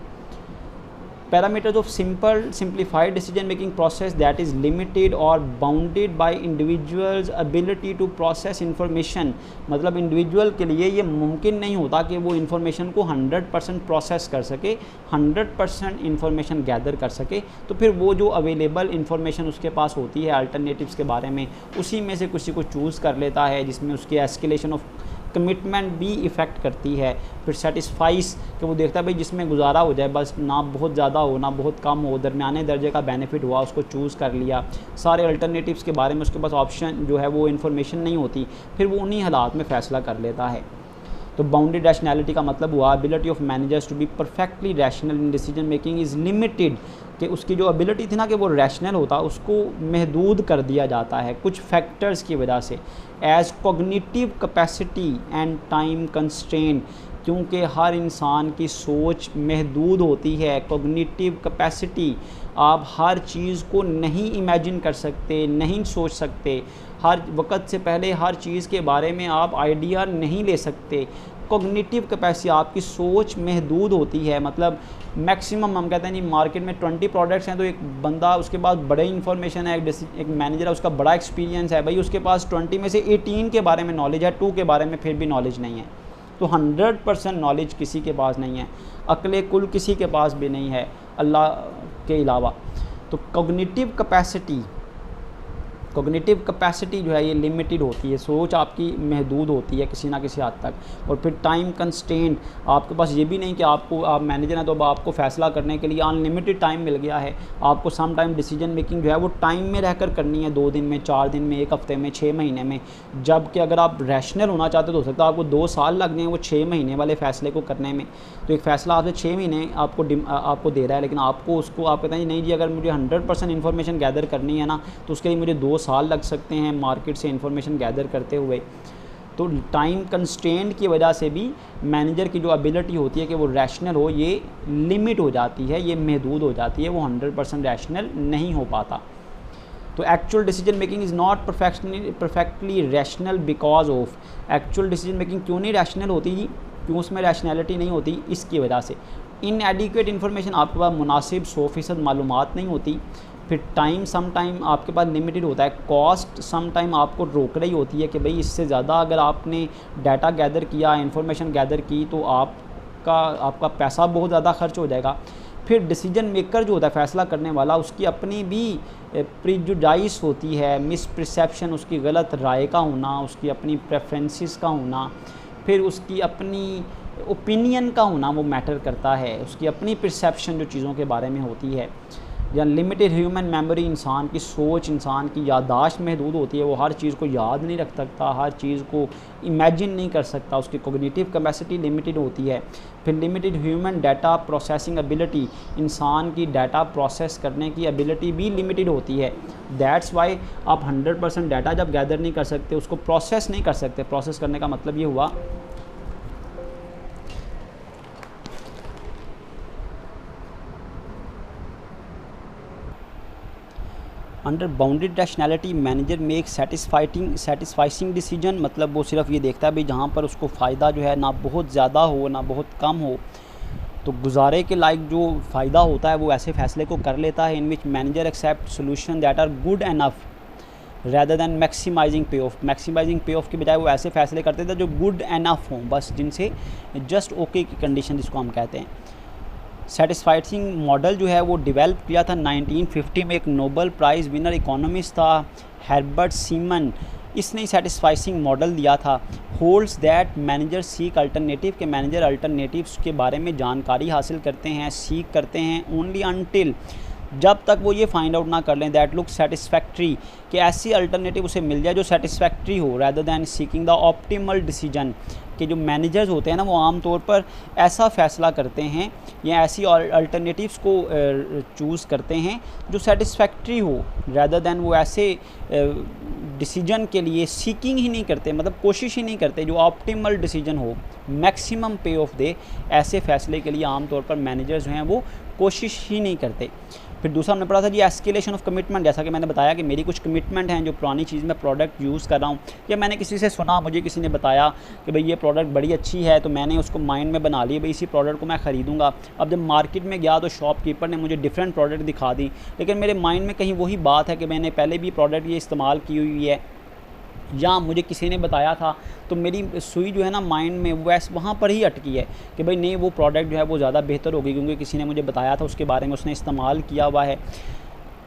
Parameters of simplified decision making process that is limited और bounded by individuals ability to process information, मतलब इंडिविजुअल के लिए ये मुमकिन नहीं होता कि वो इंफॉर्मेशन को 100% प्रोसेस कर सके, 100% इंफॉर्मेशन गैदर कर सके, तो फिर वो जो अवेलेबल इंफॉर्मेशन उसके पास होती है अल्टरनेटिव्स के बारे में, उसी में से किसी को चूज़ कर लेता है, जिसमें उसकी एस्केलेशन ऑफ कमिटमेंट भी इफ़ेक्ट करती है। फिर सेटिस्फाइस कि वो देखता है भाई जिसमें गुजारा हो जाए, बस ना बहुत ज़्यादा हो ना बहुत कम हो, दरमियाने दर्जे का बेनिफिट हुआ, उसको चूज़ कर लिया। सारे अल्टरनेटिव्स के बारे में उसके पास ऑप्शन जो है वो इन्फॉर्मेशन नहीं होती, फिर वो उन्हीं हालात में फ़ैसला कर लेता है। तो बाउंडेड रैशनैलिटी का मतलब हुआ ability of managers to be perfectly rational in decision making is limited, कि उसकी जो एबिलिटी थी ना कि वो रैशनल होता, उसको महदूद कर दिया जाता है कुछ फैक्टर्स की वजह से, as cognitive capacity and time constraint, क्योंकि हर इंसान की सोच महदूद होती है। कॉग्निटिव कैपेसिटी, आप हर चीज़ को नहीं इमेजिन कर सकते, नहीं सोच सकते, हर वक्त से पहले हर चीज़ के बारे में आप आइडिया नहीं ले सकते। कॉग्निटिव कैपेसिटी, आपकी सोच महदूद होती है, मतलब मैक्सिमम हम कहते हैं नहीं मार्केट में 20 प्रोडक्ट्स हैं, तो एक बंदा उसके पास बड़े इन्फॉर्मेशन है, एक मैनेजर है उसका बड़ा एक्सपीरियंस है, भाई उसके पास 20 में से 18 के बारे में नॉलेज है, 2 के बारे में फिर भी नॉलेज नहीं है। तो 100% नॉलेज किसी के पास नहीं है, अक्ल कुल किसी के पास भी नहीं है अल्लाह के अलावा। तो कॉग्निटिव कैपेसिटी जो है ये लिमिटेड होती है, सोच आपकी महदूद होती है किसी ना किसी हद तक। और फिर टाइम कंस्ट्रेंट, आपके पास ये भी नहीं कि आप मैनेजर हैं तो अब आपको फ़ैसला करने के लिए अनलिमिटेड टाइम मिल गया है, आपको सम टाइम डिसीजन मेकिंग जो है वो टाइम में रहकर करनी है, 2 दिन में, 4 दिन में, 1 हफ्ते में, 6 महीने में। जबकि अगर आप रैशनल होना चाहते तो हो सकता है आपको 2 साल लग जाएँ वो 6 महीने वाले फ़ैसले को करने में। तो एक फ़ैसला आपसे 6 महीने आपको दे रहा है, लेकिन आपको उसको आप कहते हैं नहीं जी अगर मुझे 100% इन्फॉर्मेशन गैदर करनी है ना तो उसके लिए मुझे 2 साल लग सकते हैं मार्केट से इन्फॉर्मेशन गैदर करते हुए। तो टाइम कंस्ट्रेंट की वजह से भी मैनेजर की जो एबिलिटी होती है कि वो रैशनल हो, ये लिमिट हो जाती है, ये महदूद हो जाती है, वो 100% रैशनल नहीं हो पाता। तो actual decision making is not perfectly rational because of, actual decision making क्यों नहीं रैशनल होती जी, क्यों उसमें रैशनैलिटी नहीं होती, इसकी वजह से इनएडिक्वेट इन्फॉर्मेशन, आपके पास मुनासिब 100% मालूमात नहीं होती। फिर टाइम सम टाइम आपके पास लिमिटेड होता है, कॉस्ट सम टाइम आपको रोक रही होती है कि भाई इससे ज़्यादा अगर आपने डाटा गैदर किया, इन्फॉर्मेशन गैदर की तो आपका पैसा बहुत ज़्यादा खर्च हो जाएगा। फिर डिसीजन मेकर जो होता है फ़ैसला करने वाला, उसकी अपनी भी प्रिजुडाइस होती है, मिसपरसेप्शन, उसकी गलत राय का होना, उसकी अपनी प्रेफरेंसेस का होना, फिर उसकी अपनी ओपिनियन का होना वो मैटर करता है, उसकी अपनी परसेप्शन जो चीज़ों के बारे में होती है। या लिमिटेड ह्यूमन मेमोरी, इंसान की सोच, इंसान की याददाश्त महदूद होती है, वो हर चीज़ को याद नहीं रख सकता, हर चीज़ को इमेजिन नहीं कर सकता, उसकी कॉग्निटिव कैपेसिटी लिमिटेड होती है। फिर limited human data processing ability, इंसान की डाटा प्रोसेस करने की एबिलिटी भी लिमिटेड होती है। दैट्स वाई आप 100% डाटा जब गैदर नहीं कर सकते, उसको प्रोसेस नहीं कर सकते। प्रोसेस करने का मतलब ये हुआ under bounded rationality manager make satisficing decision, मतलब वो सिर्फ ये देखता है भाई जहाँ पर उसको फ़ायदा जो है ना बहुत ज़्यादा हो ना बहुत कम हो, तो गुजारे के लायक जो फ़ायदा होता है वो ऐसे फ़ैसले को कर लेता है। In which manager accept solution that are good enough, rather than maximising pay off. Maximising pay off के बजाय वो ऐसे फैसले करते थे जो गुड एनफ हों, बस जिनसे जस्ट ओके की कंडीशन जिसको हम कहते हैं। सेटिस्फाइसिंग मॉडल जो है वो डेवलप किया था 1950 में, एक नोबेल प्राइज़ विनर इकोनॉमिस्ट था हर्बर्ट सीमन, इसने सेटिस्फाइसिंग मॉडल दिया था। Holds that manager seek alternative, के मैनेजर अल्टरनेटिव्स के बारे में जानकारी हासिल करते हैं, सीख करते हैं ओनली अनटिल, जब तक वो ये फाइंड आउट ना कर लें दैट लुक सेटिस्फैक्ट्री, कि ऐसी अल्टरनेटिव उसे मिल जाए जो सेटिस्फैक्ट्री हो, rather than seeking the optimal decision, कि जो मैनेजर्स होते हैं ना वो आम तौर पर ऐसा फ़ैसला करते हैं या ऐसी अल्टरनेटिव्स को चूज़ करते हैं जो सेटिस्फैक्ट्री हो, रैदर दैन वो ऐसे डिसीजन के लिए सीकिंग ही नहीं करते, मतलब कोशिश ही नहीं करते जो ऑप्टिमल डिसीजन हो, मैक्सिमम पे ऑफ दे, ऐसे फ़ैसले के लिए आमतौर पर मैनेजर्स जो हैं वो कोशिश ही नहीं करते। फिर दूसरा हमने पढ़ा था जी एस्केलेशन ऑफ कमिटमेंट, जैसा कि मैंने बताया कि मेरी कुछ कमिटमेंट हैं जो पुरानी चीज़ में प्रोडक्ट यूज़ कर रहा हूँ, या मैंने किसी से सुना, मुझे किसी ने बताया कि भाई ये प्रोडक्ट बड़ी अच्छी है, तो मैंने उसको माइंड में बना लिया भाई इसी प्रोडक्ट को मैं ख़रीदूँगा। अब जब मार्केट में गया तो शॉपकीपर ने मुझे डिफरेंट प्रोडक्ट दिखा दी, लेकिन मेरे माइंड में कहीं वही बात है कि मैंने पहले भी प्रोडक्ट ये इस्तेमाल की हुई है या मुझे किसी ने बताया था, तो मेरी सुई जो है ना माइंड में वहाँ पर ही अटकी है कि भाई नहीं वो प्रोडक्ट जो है वो ज़्यादा बेहतर होगी क्योंकि किसी ने मुझे बताया था, उसके बारे में उसने इस्तेमाल किया हुआ है।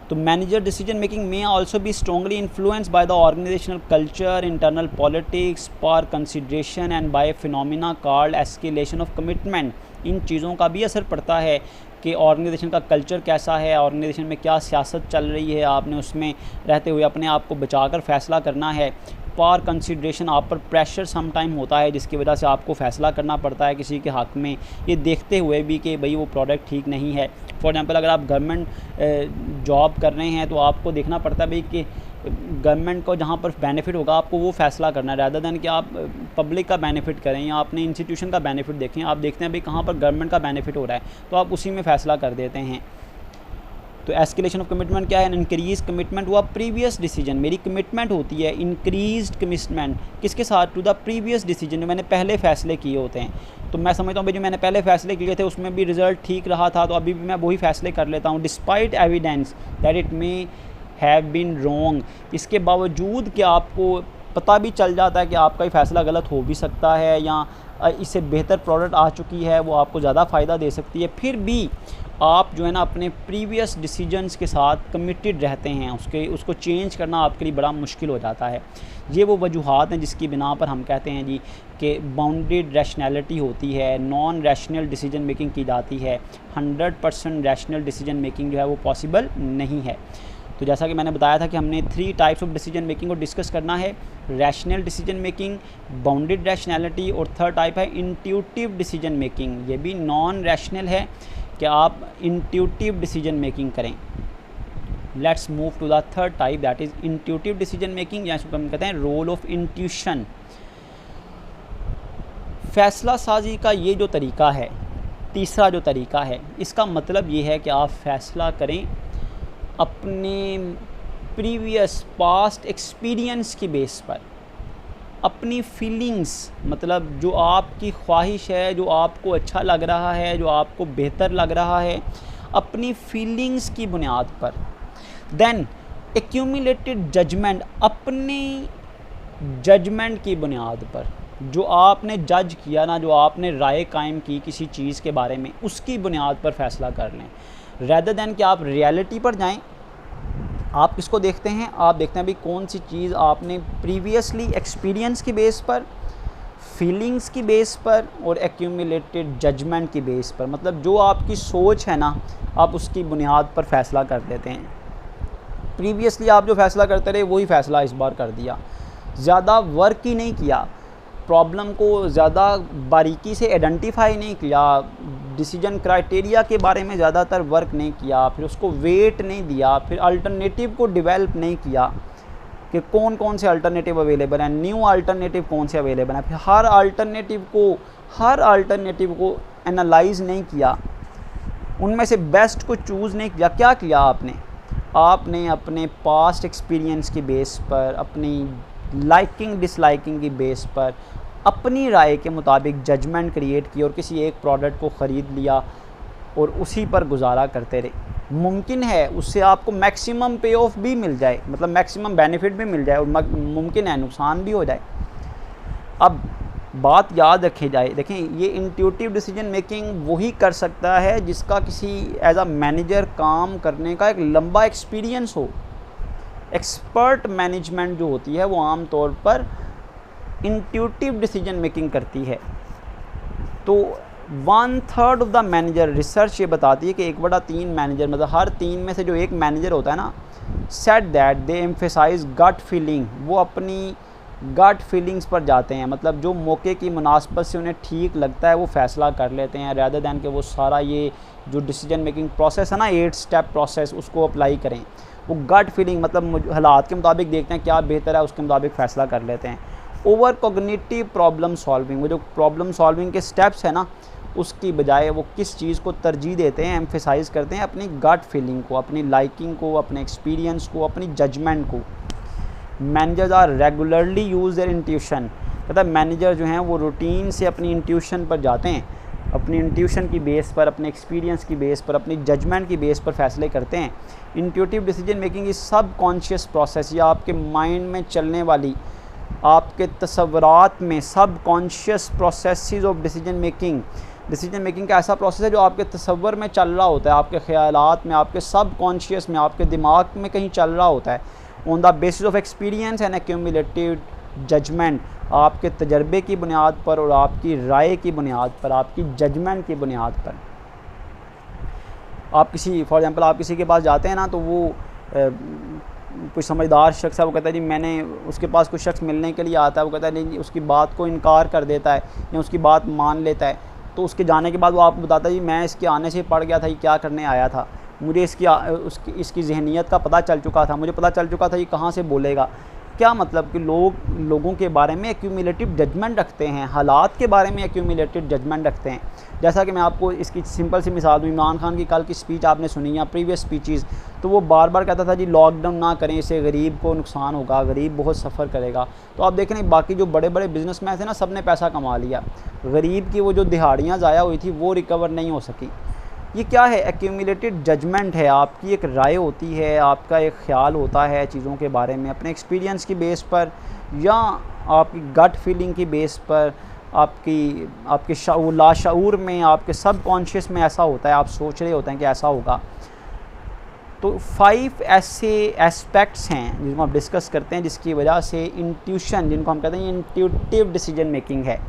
तो मैनेजर डिसीजन मेकिंग में also be strongly influence by the organisational culture, internal politics, power consideration and by phenomena called escalation of commitment. इन चीज़ों का भी असर पड़ता है कि ऑर्गेनाइजेशन का कल्चर कैसा है, ऑर्गेनाइजेशन में क्या सियासत चल रही है, आपने उसमें रहते हुए अपने आप को बचाकर फ़ैसला करना है। पार कंसिडरेशन, आप पर प्रेशर सम टाइम होता है जिसकी वजह से आपको फ़ैसला करना पड़ता है किसी के हक़ में, ये देखते हुए भी कि भाई वो प्रोडक्ट ठीक नहीं है। फॉर एग्जांपल अगर आप गवर्नमेंट जॉब कर रहे हैं तो आपको देखना पड़ता है भाई कि गवर्नमेंट को जहाँ पर बेनिफिट होगा आपको वो फ़ैसला करना है, रैदर दैन कि आप पब्लिक का बेनिफिट करें या अपने इंस्टीट्यूशन का बेनिफिट देखें। आप देखते हैं भाई कहाँ पर गवर्नमेंट का बेनिफिट हो रहा है तो आप उसी में फ़ैसला कर देते हैं। तो एस्केलेशन ऑफ कमिटमेंट क्या है? इंक्रीज कमिटमेंट हुआ प्रीवियस डिसीजन, मेरी कमिटमेंट होती है इंक्रीज्ड कमिटमेंट किसके साथ? टू द प्रीवियस डिसीजन, जो मैंने पहले फ़ैसले किए होते हैं। तो मैं समझता हूँ भाई जो मैंने पहले फ़ैसले किए थे उसमें भी रिज़ल्ट ठीक रहा था तो अभी भी मैं वही फ़ैसले कर लेता हूँ, despite evidence that it may have been wrong, इसके बावजूद कि आपको पता भी चल जाता है कि आपका ही फ़ैसला गलत हो भी सकता है या इससे बेहतर प्रोडक्ट आ चुकी है वो आपको ज़्यादा फ़ायदा दे सकती है, फिर भी आप जो है ना अपने प्रीवियस डिसीजंस के साथ कमिटेड रहते हैं, उसको चेंज करना आपके लिए बड़ा मुश्किल हो जाता है। ये वो वजूहात हैं जिसकी बिना पर हम कहते हैं जी कि बाउंडेड रैशनैलिटी होती है, नॉन रैशनल डिसीजन मेकिंग की जाती है, 100% रैशनल डिसीजन मेकिंग जो है वो पॉसिबल नहीं है। तो जैसा कि मैंने बताया था कि हमने 3 टाइप्स ऑफ डिसीजन मेकिंग को डिस्कस करना है, rational decision making, bounded rationality और थर्ड टाइप है इंट्यूटिव डिसीजन मेकिंग। ये भी नॉन रैशनल है कि आप इंट्यूटिव डिसीजन मेकिंग करें। Let's move to the third type that is intuitive decision making, या इसको हम कहते हैं रोल ऑफ इंट्यूशन। फैसला साजी का ये जो तरीका है, तीसरा जो तरीका है, इसका मतलब ये है कि आप फैसला करें अपने प्रीवियस पास्ट एक्सपीरियंस की बेस पर, अपनी फीलिंग्स, मतलब जो आपकी ख्वाहिश है, जो आपको अच्छा लग रहा है, जो आपको बेहतर लग रहा है, अपनी फीलिंग्स की बुनियाद पर। देन एक्यूमुलेटेड जजमेंट, अपनी जजमेंट की बुनियाद पर, जो आपने जज किया ना, जो आपने राय कायम की किसी चीज़ के बारे में, उसकी बुनियाद पर फ़ैसला कर लें, रैदर दैन कि आप रियलिटी पर जाएं। आप किसको देखते हैं? आप देखते हैं भाई कौन सी चीज़ आपने प्रीवियसली एक्सपीरियंस की बेस पर, फीलिंग्स की बेस पर और एक्यूमुलेटेड जजमेंट की बेस पर, मतलब जो आपकी सोच है ना आप उसकी बुनियाद पर फ़ैसला कर देते हैं। प्रीवियसली आप जो फ़ैसला करते रहे वही फ़ैसला इस बार कर दिया, ज़्यादा वर्क ही नहीं किया, प्रॉब्लम को ज़्यादा बारीकी से आइडेंटिफाई नहीं किया, डिसीजन क्राइटेरिया के बारे में ज़्यादातर वर्क नहीं किया, फिर उसको वेट नहीं दिया, फिर अल्टरनेटिव को डेवलप नहीं किया कि कौन कौन से अल्टरनेटिव अवेलेबल हैं, न्यू अल्टरनेटिव कौन से अवेलेबल हैं, फिर हर अल्टरनेटिव को एनालाइज नहीं किया, उनमें से बेस्ट को चूज़ नहीं किया। क्या किया आपने अपने पास्ट एक्सपीरियंस की बेस पर, अपनी लाइकिंग डिसलाइकिंग की बेस पर, अपनी राय के मुताबिक जजमेंट क्रिएट की और किसी एक प्रोडक्ट को ख़रीद लिया और उसी पर गुजारा करते रहे। मुमकिन है उससे आपको मैक्सिमम पे ऑफ भी मिल जाए, मतलब मैक्सिमम बेनिफिट भी मिल जाए, और मुमकिन है नुकसान भी हो जाए। अब बात याद रखी जाए, देखें ये इंट्यूटिव डिसीजन मेकिंग वही कर सकता है जिसका किसी एज अ मैनेजर काम करने का एक लंबा एक्सपीरियंस हो। एक्सपर्ट मैनेजमेंट जो होती है वो आम तौर पर इंट्यूटिव डिसीजन मेकिंग करती है। तो 1/3 ऑफ द मैनेजर, रिसर्च ये बताती है कि 1/3 मैनेजर, मतलब हर 3 में से जो एक मैनेजर होता है ना, set that they emphasize gut feeling, वो अपनी गट फीलिंग्स पर जाते हैं, मतलब जो मौके की मुनासबत से उन्हें ठीक लगता है वो फ़ैसला कर लेते हैं, रैदर दैन कि वो सारा ये जो डिसीजन मेकिंग प्रोसेस है ना, 8 स्टेप प्रोसेस, उसको अप्लाई करें। वो गट फीलिंग मतलब हालात के मुताबिक देखते हैं क्या बेहतर है, उसके मुताबिक फ़ैसला कर लेते हैं। ओवर कॉग्निटिव प्रॉब्लम सॉल्विंग, वो जो प्रॉब्लम सॉल्विंग के स्टेप्स है ना, उसकी बजाय वो किस चीज़ को तरजीह देते हैं, एम्फेसाइज़ करते हैं अपनी गट फीलिंग को, अपनी लाइकिंग को, अपने एक्सपीरियंस को, अपनी जजमेंट को। Managers are regularly use their intuition, कहता है मैनेजर जो हैं वो रूटीन से अपनी इंट्यूशन पर जाते हैं, अपनी इंट्यूशन की बेस पर, अपने एक्सपीरियंस की बेस पर, अपनी जजमेंट की बेस पर फैसले करते हैं। इंट्यूटिव डिसीजन मेकिंग इस सब कॉन्शियस प्रोसेस, या आपके माइंड में चलने वाली, आपके तसव्वुरात में सब conscious processes of decision making का ऐसा प्रोसेस है जो आपके तसव्वुर में चल रहा होता है, आपके ख़यालात में, आपके सब कॉन्शियस में, आपके दिमाग में कहीं चल रहा होता है। On the basis of experience and accumulative judgement, आपके तजर्बे की बुनियाद पर और आपकी राय की बुनियाद पर, आपकी जजमेंट की बुनियाद पर। आप किसी फॉर एग्जांपल आप किसी के पास जाते हैं ना, तो वो कोई समझदार शख्स है, वो कहता है जी मैंने, उसके पास कोई शख्स मिलने के लिए आता है, वो कहता है नहीं, उसकी बात को इनकार कर देता है या उसकी बात मान लेता है, तो उसके जाने के बाद वो आपको बताता है जी मैं इसके आने से पड़ गया था, ये क्या करने आया था, मुझे इसकी ज़हनियत का पता चल चुका था, मुझे पता चल चुका था ये कहाँ से बोलेगा। क्या मतलब कि लोगों के बारे में एक्यूमुलेटिव जजमेंट रखते हैं, हालात के बारे में एक्यूमुलेटिव जजमेंट रखते हैं। जैसा कि मैं आपको इसकी सिंपल सी मिसाल दूँ, इमरान खान की कल की स्पीच आपने सुनी या प्रीवियस स्पीचेस, तो वो बार बार कहता था जी लॉकडाउन ना करें, इससे गरीब को नुकसान होगा, गरीब बहुत सफ़र करेगा। तो आप देख रहे हैं बाकी जो बड़े बड़े बिजनेसमैन थे ना, सब ने पैसा कमा लिया, गरीब की वो जो दिहाड़ियाँ ज़ाया हुई थी वो रिकवर नहीं हो सकी। ये क्या है? एक्यूमुलेटेड जजमेंट है, आपकी एक राय होती है, आपका एक ख़्याल होता है चीज़ों के बारे में, अपने एक्सपीरियंस की बेस पर या आपकी गट फीलिंग की बेस पर, आपके लाशऊर में, आपके सब कॉन्शियस में ऐसा होता है, आप सोच रहे होते हैं कि ऐसा होगा। तो 5 ऐसे एस्पेक्ट्स हैं जिनको हम डिस्कस करते हैं, जिसकी वजह से इंट्यूशन, जिनको हम कहते हैं इंट्यूटिव डिसीजन मेकिंग है,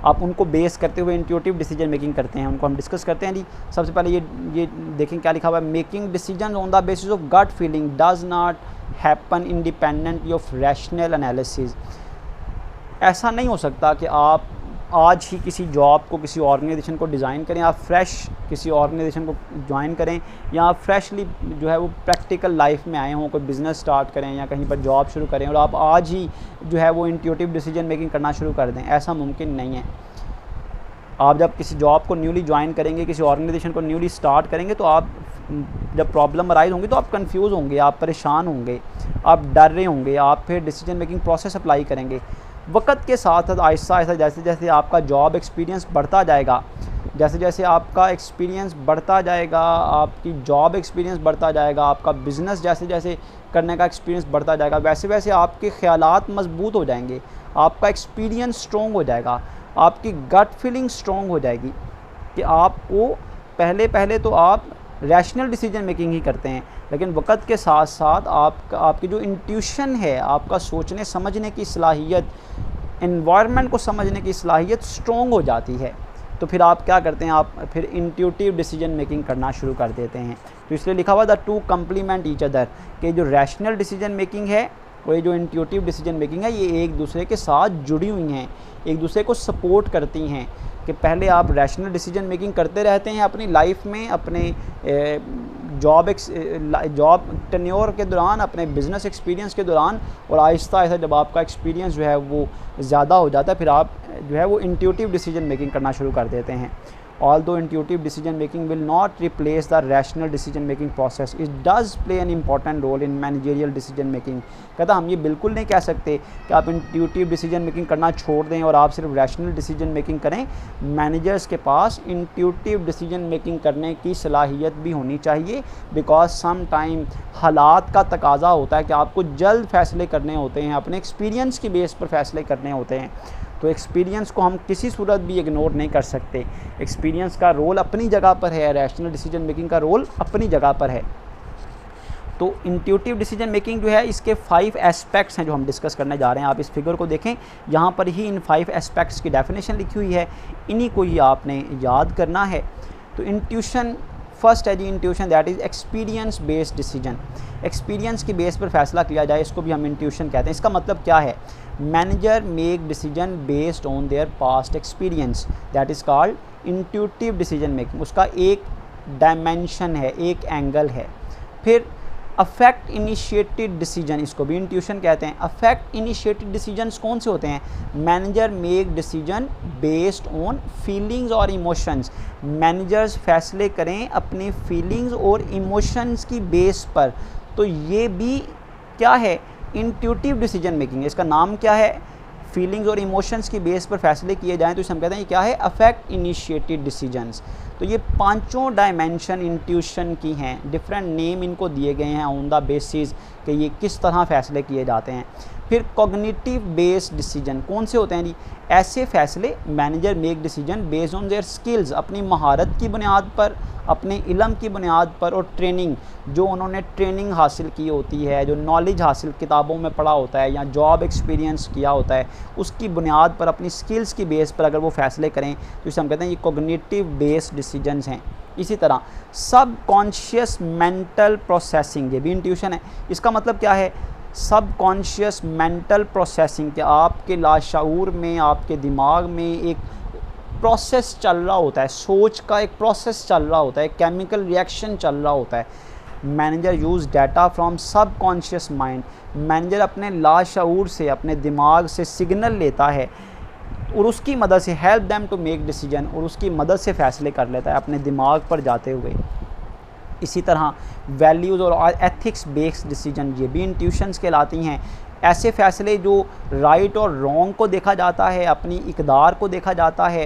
आप उनको बेस करते हुए इंट्यूटिव डिसीजन मेकिंग करते हैं, उनको हम डिस्कस करते हैं। जी सबसे पहले ये देखें क्या लिखा हुआ है, making decision on the basis of gut feeling does not happen independently of rational analysis. ऐसा नहीं हो सकता कि आप आज ही किसी जॉब को, किसी ऑर्गेनाइजेशन को डिज़ाइन करें, आप फ्रेश किसी ऑर्गेनाइजेशन को ज्वाइन करें, या आप फ्रेशली जो है वो प्रैक्टिकल लाइफ में आए हों, कोई बिज़नेस स्टार्ट करें या कहीं पर जॉब शुरू करें, और आप आज ही जो है वो इंट्यूटिव डिसीजन मेकिंग करना शुरू कर दें। ऐसा मुमकिन नहीं है। आप जब किसी जॉब को न्यूली ज्वाइन करेंगे, किसी ऑर्गेनाइजेशन को न्यूली स्टार्ट करेंगे, तो आप जब प्रॉब्लम अराइज होंगी तो आप कंफ्यूज होंगे, आप परेशान होंगे, आप डर रहे होंगे, आप फिर डिसीजन मेकिंग प्रोसेस अप्लाई करेंगे। वक्त के साथ आहिस्ता आहिस्ता जैसे जैसे आपका जॉब एक्सपीरियंस बढ़ता जाएगा, जैसे जैसे आपका एक्सपीरियंस बढ़ता जाएगा, आपकी जॉब एक्सपीरियंस बढ़ता जाएगा, आपका बिज़नेस जैसे जैसे करने का एक्सपीरियंस बढ़ता जाएगा, वैसे वैसे आपके ख़यालात मजबूत हो जाएंगे, आपका एक्सपीरियंस स्ट्रॉन्ग हो जाएगा, आपकी गट फीलिंग स्ट्रॉन्ग हो जाएगी कि आपको पहले तो आप रैशनल डिसीजन मेकिंग ही करते हैं, लेकिन वक्त के साथ साथ आपकी जो इंट्यूशन है, आपका सोचने समझने की सलाहियत, एनवायरनमेंट को समझने की सलाहियत स्ट्रॉन्ग हो जाती है। तो फिर आप क्या करते हैं, आप फिर इंट्यूटिव डिसीजन मेकिंग करना शुरू कर देते हैं। तो इसलिए लिखा हुआ the two complement each other, कि जो रैशनल डिसीजन मेकिंग है और ये जो इंट्यूटिव डिसीजन मेकिंग है, ये एक दूसरे के साथ जुड़ी हुई हैं, एक दूसरे को सपोर्ट करती हैं। कि पहले आप रैशनल डिसीजन मेकिंग करते रहते हैं अपनी लाइफ में, अपने जॉब टेन्योर के दौरान, अपने बिज़नेस एक्सपीरियंस के दौरान, और आहिस्ता आहिस्ता जब आपका एक्सपीरियंस जो है वो ज़्यादा हो जाता है, फिर आप जो है वो इंट्यूटिव डिसीजन मेकिंग करना शुरू कर देते हैं। Although intuitive decision making will not replace the rational decision making process, it does play an important role in managerial decision making. कहता हम ये बिल्कुल नहीं कह सकते कि आप इंट्यूटिव डिसीजन मेकिंग करना छोड़ दें और आप सिर्फ रैशनल डिसीजन मेकिंग करें. मैनेजर्स के पास इंट्यूटिव डिसीजन मेकिंग करने की सलाहियत भी होनी चाहिए, बिकॉज सम टाइम हालात का तकाजा होता है कि आपको जल्द फैसले करने होते हैं, अपने एक्सपीरियंस की बेस पर फैसले करने होते हैं. तो एक्सपीरियंस को हम किसी सूरत भी इग्नोर नहीं कर सकते. एक्सपीरियंस का रोल अपनी जगह पर है, रैशनल डिसीजन मेकिंग का रोल अपनी जगह पर है. तो इंट्यूटिव डिसीजन मेकिंग जो है इसके 5 एस्पेक्ट्स हैं जो हम डिस्कस करने जा रहे हैं. आप इस फिगर को देखें, यहाँ पर ही इन 5 एस्पेक्ट्स की डेफिनेशन लिखी हुई है, इन्हीं को ही आपने याद करना है. तो इंट्यूशन फर्स्ट है जी, intuition that is experience based decision. Experience की बेस पर फैसला किया जाए, इसको भी हम इंट्यूशन कहते हैं. इसका मतलब क्या है? Manager make decision based on their past experience, that is called intuitive decision making. उसका एक डायमेंशन है, एक एंगल है. फिर अफेक्ट इनिशिएटेड डिसीजन, इसको भी इंट्यूशन कहते हैं. अफेक्ट इनिशिएटेड डिसीजंस कौन से होते हैं? Manager make decision based on feelings और इमोशंस. मैनेजर्स फैसले करें अपनी फीलिंग्स और इमोशंस की बेस पर. तो ये भी क्या है? Intuitive decision making. इसका नाम क्या है? फीलिंग्स और इमोशंस की बेस पर फैसले किए जाएँ तो इसे हम कहते हैं ये क्या है? Affect initiated decisions. तो ये पांचों डायमेंशन इंट्यूशन की हैं, डिफरेंट नेम इनको दिए गए हैं ऑन द बेसिस कि ये किस तरह फैसले किए जाते हैं. फिर कॉग्निटिव बेस्ड डिसीजन कौन से होते हैं जी? ऐसे फैसले manager make decision based on their skills, अपनी महारत की बुनियाद पर, अपने इल्म की बुनियाद पर और ट्रेनिंग, जो उन्होंने ट्रेनिंग हासिल की होती है, जो नॉलेज हासिल किताबों में पढ़ा होता है या जॉब एक्सपीरियंस किया होता है, उसकी बुनियाद पर, अपनी स्किल्स की बेस पर अगर वो फैसले करें तो इसे हम कहते हैं ये कॉग्निटिव बेस्ड डिसीजंस हैं. इसी तरह सब कॉन्शियस मेंटल प्रोसेसिंग, ये भी इंट्यूशन है. इसका मतलब क्या है? सब कॉन्शियस मेंटल प्रोसेसिंग, कि आपके लाशऊर में, आपके दिमाग में एक प्रोसेस चल रहा होता है, सोच का एक प्रोसेस चल रहा होता है, केमिकल रिएक्शन चल रहा होता है. मैनेजर यूज़ डाटा फ्रॉम सब कॉन्शियस माइंड. मैनेजर अपने लाशऊर से, अपने दिमाग से सिग्नल लेता है और उसकी मदद से help them to make decision, और उसकी मदद से फ़ैसले कर लेता है अपने दिमाग पर जाते हुए. इसी तरह वैल्यूज़ और एथिक्स बेस्ड डिसीजन, ये भी इंट्यूशंस कहलाती हैं. ऐसे फ़ैसले जो राइट और रॉन्ग को देखा जाता है, अपनी इक़दार को देखा जाता है,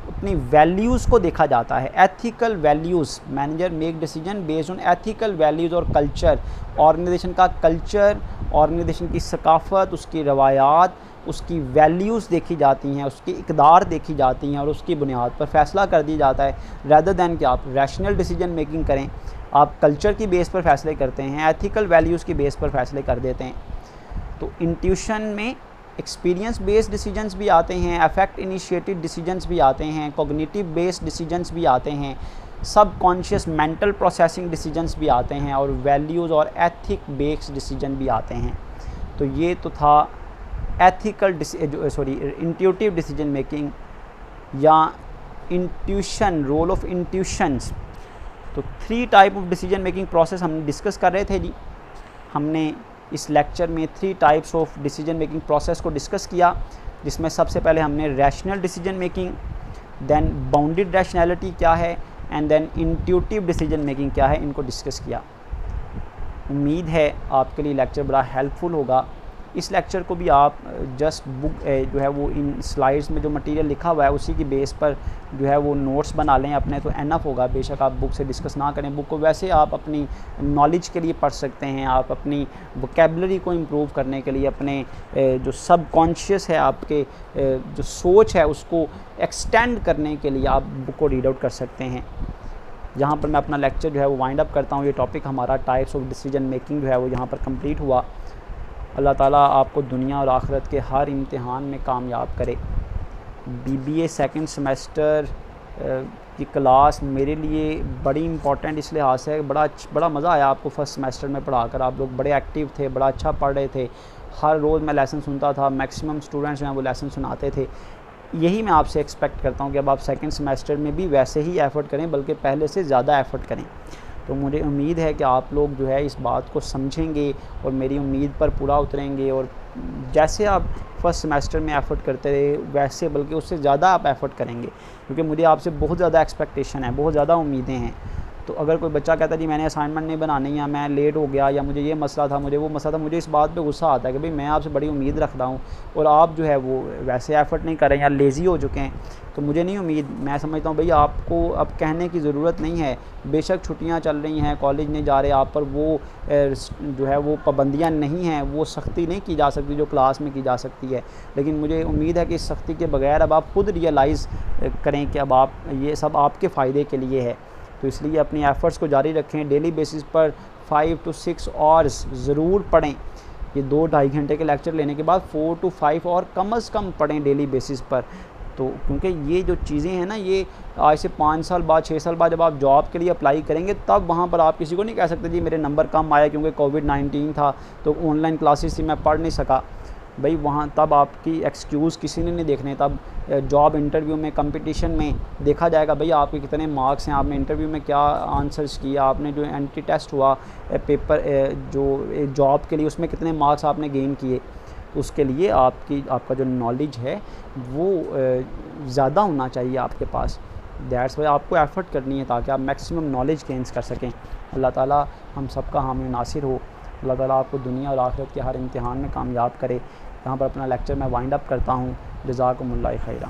अपनी वैल्यूज़ को देखा जाता है. Ethical values, manager make decision based on ethical values और कल्चर. ऑर्गेनाइजेशन का कल्चर, ऑर्गेनाइजेशन की सकाफ़त, उसकी रवायात, उसकी वैल्यूज़ देखी जाती हैं, उसकी इक़दार देखी जाती हैं और उसकी बुनियाद पर फ़ैसला कर दिया जाता है. रैदर दैन कि आप रैशनल डिसीजन मेकिंग करें, आप कल्चर की बेस पर फैसले करते हैं, एथिकल वैल्यूज़ की बेस पर फैसले कर देते हैं. तो इंट्यूशन में एक्सपीरियंस बेस्ड डिसीजंस भी आते हैं, अफेक्ट इनिशिएटेड डिसीजंस भी आते हैं, कॉग्निटिव बेस्ड डिसीजंस भी आते हैं, सब कॉन्शियस मेंटल प्रोसेसिंग डिसीजंस भी आते हैं और वैल्यूज़ और एथिक बेस्ड डिसीजन भी आते हैं. तो ये तो था इंट्यूटिव डिसीजन मेकिंग या इंट्यूशन, रोल ऑफ इंट्यूशंस. तो 3 type of decision making process हम डिस्कस कर रहे थे जी. हमने इस लेक्चर में 3 types of decision making process को डिस्कस किया, जिसमें सबसे पहले हमने rational decision making, then bounded rationality क्या है, and then intuitive decision making क्या है, इनको डिस्कस किया. उम्मीद है आपके लिए लेक्चर बड़ा हेल्पफुल होगा. इस लेक्चर को भी आप जस्ट बुक जो है वो इन स्लाइड्स में जो मटेरियल लिखा हुआ है उसी की बेस पर जो है वो नोट्स बना लें अपने, तो एनफ होगा. बेशक आप बुक से डिस्कस ना करें, बुक को वैसे आप अपनी नॉलेज के लिए पढ़ सकते हैं, आप अपनी वोकेबलरी को इम्प्रूव करने के लिए, अपने जो सब कॉन्शियस है, आपके जो सोच है उसको एक्सटेंड करने के लिए आप बुक को रीड आउट कर सकते हैं. यहाँ पर मैं अपना लेक्चर जो है वो वाइंड अप करता हूँ. ये टॉपिक हमारा टाइप्स ऑफ डिसीजन मेकिंग जो है वो यहाँ पर कंप्लीट हुआ. अल्लाह ताला आपको दुनिया और आखिरत के हर इम्तिहान में कामयाब करे. BBA सेकंड सेमेस्टर की क्लास मेरे लिए बड़ी इंपॉर्टेंट इस लिहाज से बड़ा मज़ा आया आपको फर्स्ट सेमेस्टर में पढ़ाकर. आप लोग बड़े एक्टिव थे, बड़ा अच्छा पढ़ रहे थे. हर रोज़ मैं लेसन सुनता था, मैक्सिमम स्टूडेंट्स जो हैं वो लेसन सुनाते थे. यही मैं आपसे एक्सपेक्ट करता हूँ कि अब आप सेकंड सेमेस्टर में भी वैसे ही एफ़र्ट करें, बल्कि पहले से ज़्यादा एफ़र्ट करें. तो मुझे उम्मीद है कि आप लोग जो है इस बात को समझेंगे और मेरी उम्मीद पर पूरा उतरेंगे और जैसे आप फर्स्ट सेमेस्टर में एफ़र्ट करते रहे वैसे बल्कि उससे ज़्यादा आप एफ़र्ट करेंगे, क्योंकि मुझे आपसे बहुत ज़्यादा एक्सपेक्टेशन है, बहुत ज़्यादा उम्मीदें हैं। तो अगर कोई बच्चा कहता है जी मैंने असाइनमेंट नहीं बनानी, या मैं लेट हो गया, या मुझे ये मसला था, मुझे वो मसला था, मुझे इस बात पे गुस्सा आता है कि भाई मैं आपसे बड़ी उम्मीद रख रहा हूँ और आप जो है वो वैसे एफ़र्ट नहीं कर रहे हैं या लेज़ी हो चुके हैं, तो मुझे नहीं उम्मीद। मैं समझता हूँ भाई आपको अब कहने की ज़रूरत नहीं है। बेशक छुट्टियाँ चल रही हैं, कॉलेज नहीं जा रहे आप, पर वो जो है वो पाबंदियाँ नहीं हैं, वो सख्ती नहीं की जा सकती जो क्लास में की जा सकती है। लेकिन मुझे उम्मीद है कि इस सख्ती के बगैर अब आप खुद रियलाइज़ करें कि अब आप ये सब आपके फ़ायदे के लिए है। तो इसलिए अपनी एफ़र्ट्स को जारी रखें। डेली बेसिस पर 5 to 6 आवर्स ज़रूर पढ़ें। ये 2-2.5 घंटे के लेक्चर लेने के बाद 4 to 5 और कम से कम पढ़ें डेली बेसिस पर। तो क्योंकि ये जो चीज़ें हैं ना, ये आज से 5 साल बाद 6 साल बाद जब आप जॉब के लिए अप्लाई करेंगे, तब वहाँ पर आप किसी को नहीं कह सकते जी मेरे नंबर कम आए क्योंकि कोविड-19 था तो ऑनलाइन क्लासेस थी मैं पढ़ नहीं सका। भाई वहाँ तब आपकी एक्सक्यूज़ किसी ने नहीं देखने। तब जॉब इंटरव्यू में, कंपटीशन में देखा जाएगा भाई आपके कितने मार्क्स हैं, आपने इंटरव्यू में क्या आंसर्स किया, आपने जो एंट्री टेस्ट हुआ पेपर जो जॉब के लिए उसमें कितने मार्क्स आपने गेन किए। उसके लिए आपका जो नॉलेज है वो ज़्यादा होना चाहिए आपके पास। दैट्स वाई आपको एफ़र्ट करनी है ताकि आप मैक्सिमम नॉलेज गेन्स कर सकें। अल्लाह ताला हम सबका हामी नासिर हो। अल्लाह ताला आपको दुनिया और आखिरत के हर इम्तिहान में कामयाब करे। यहाँ पर अपना लेक्चर मैं वाइंड अप करता हूँ। जज़ाकुमुल्लाह खैरा।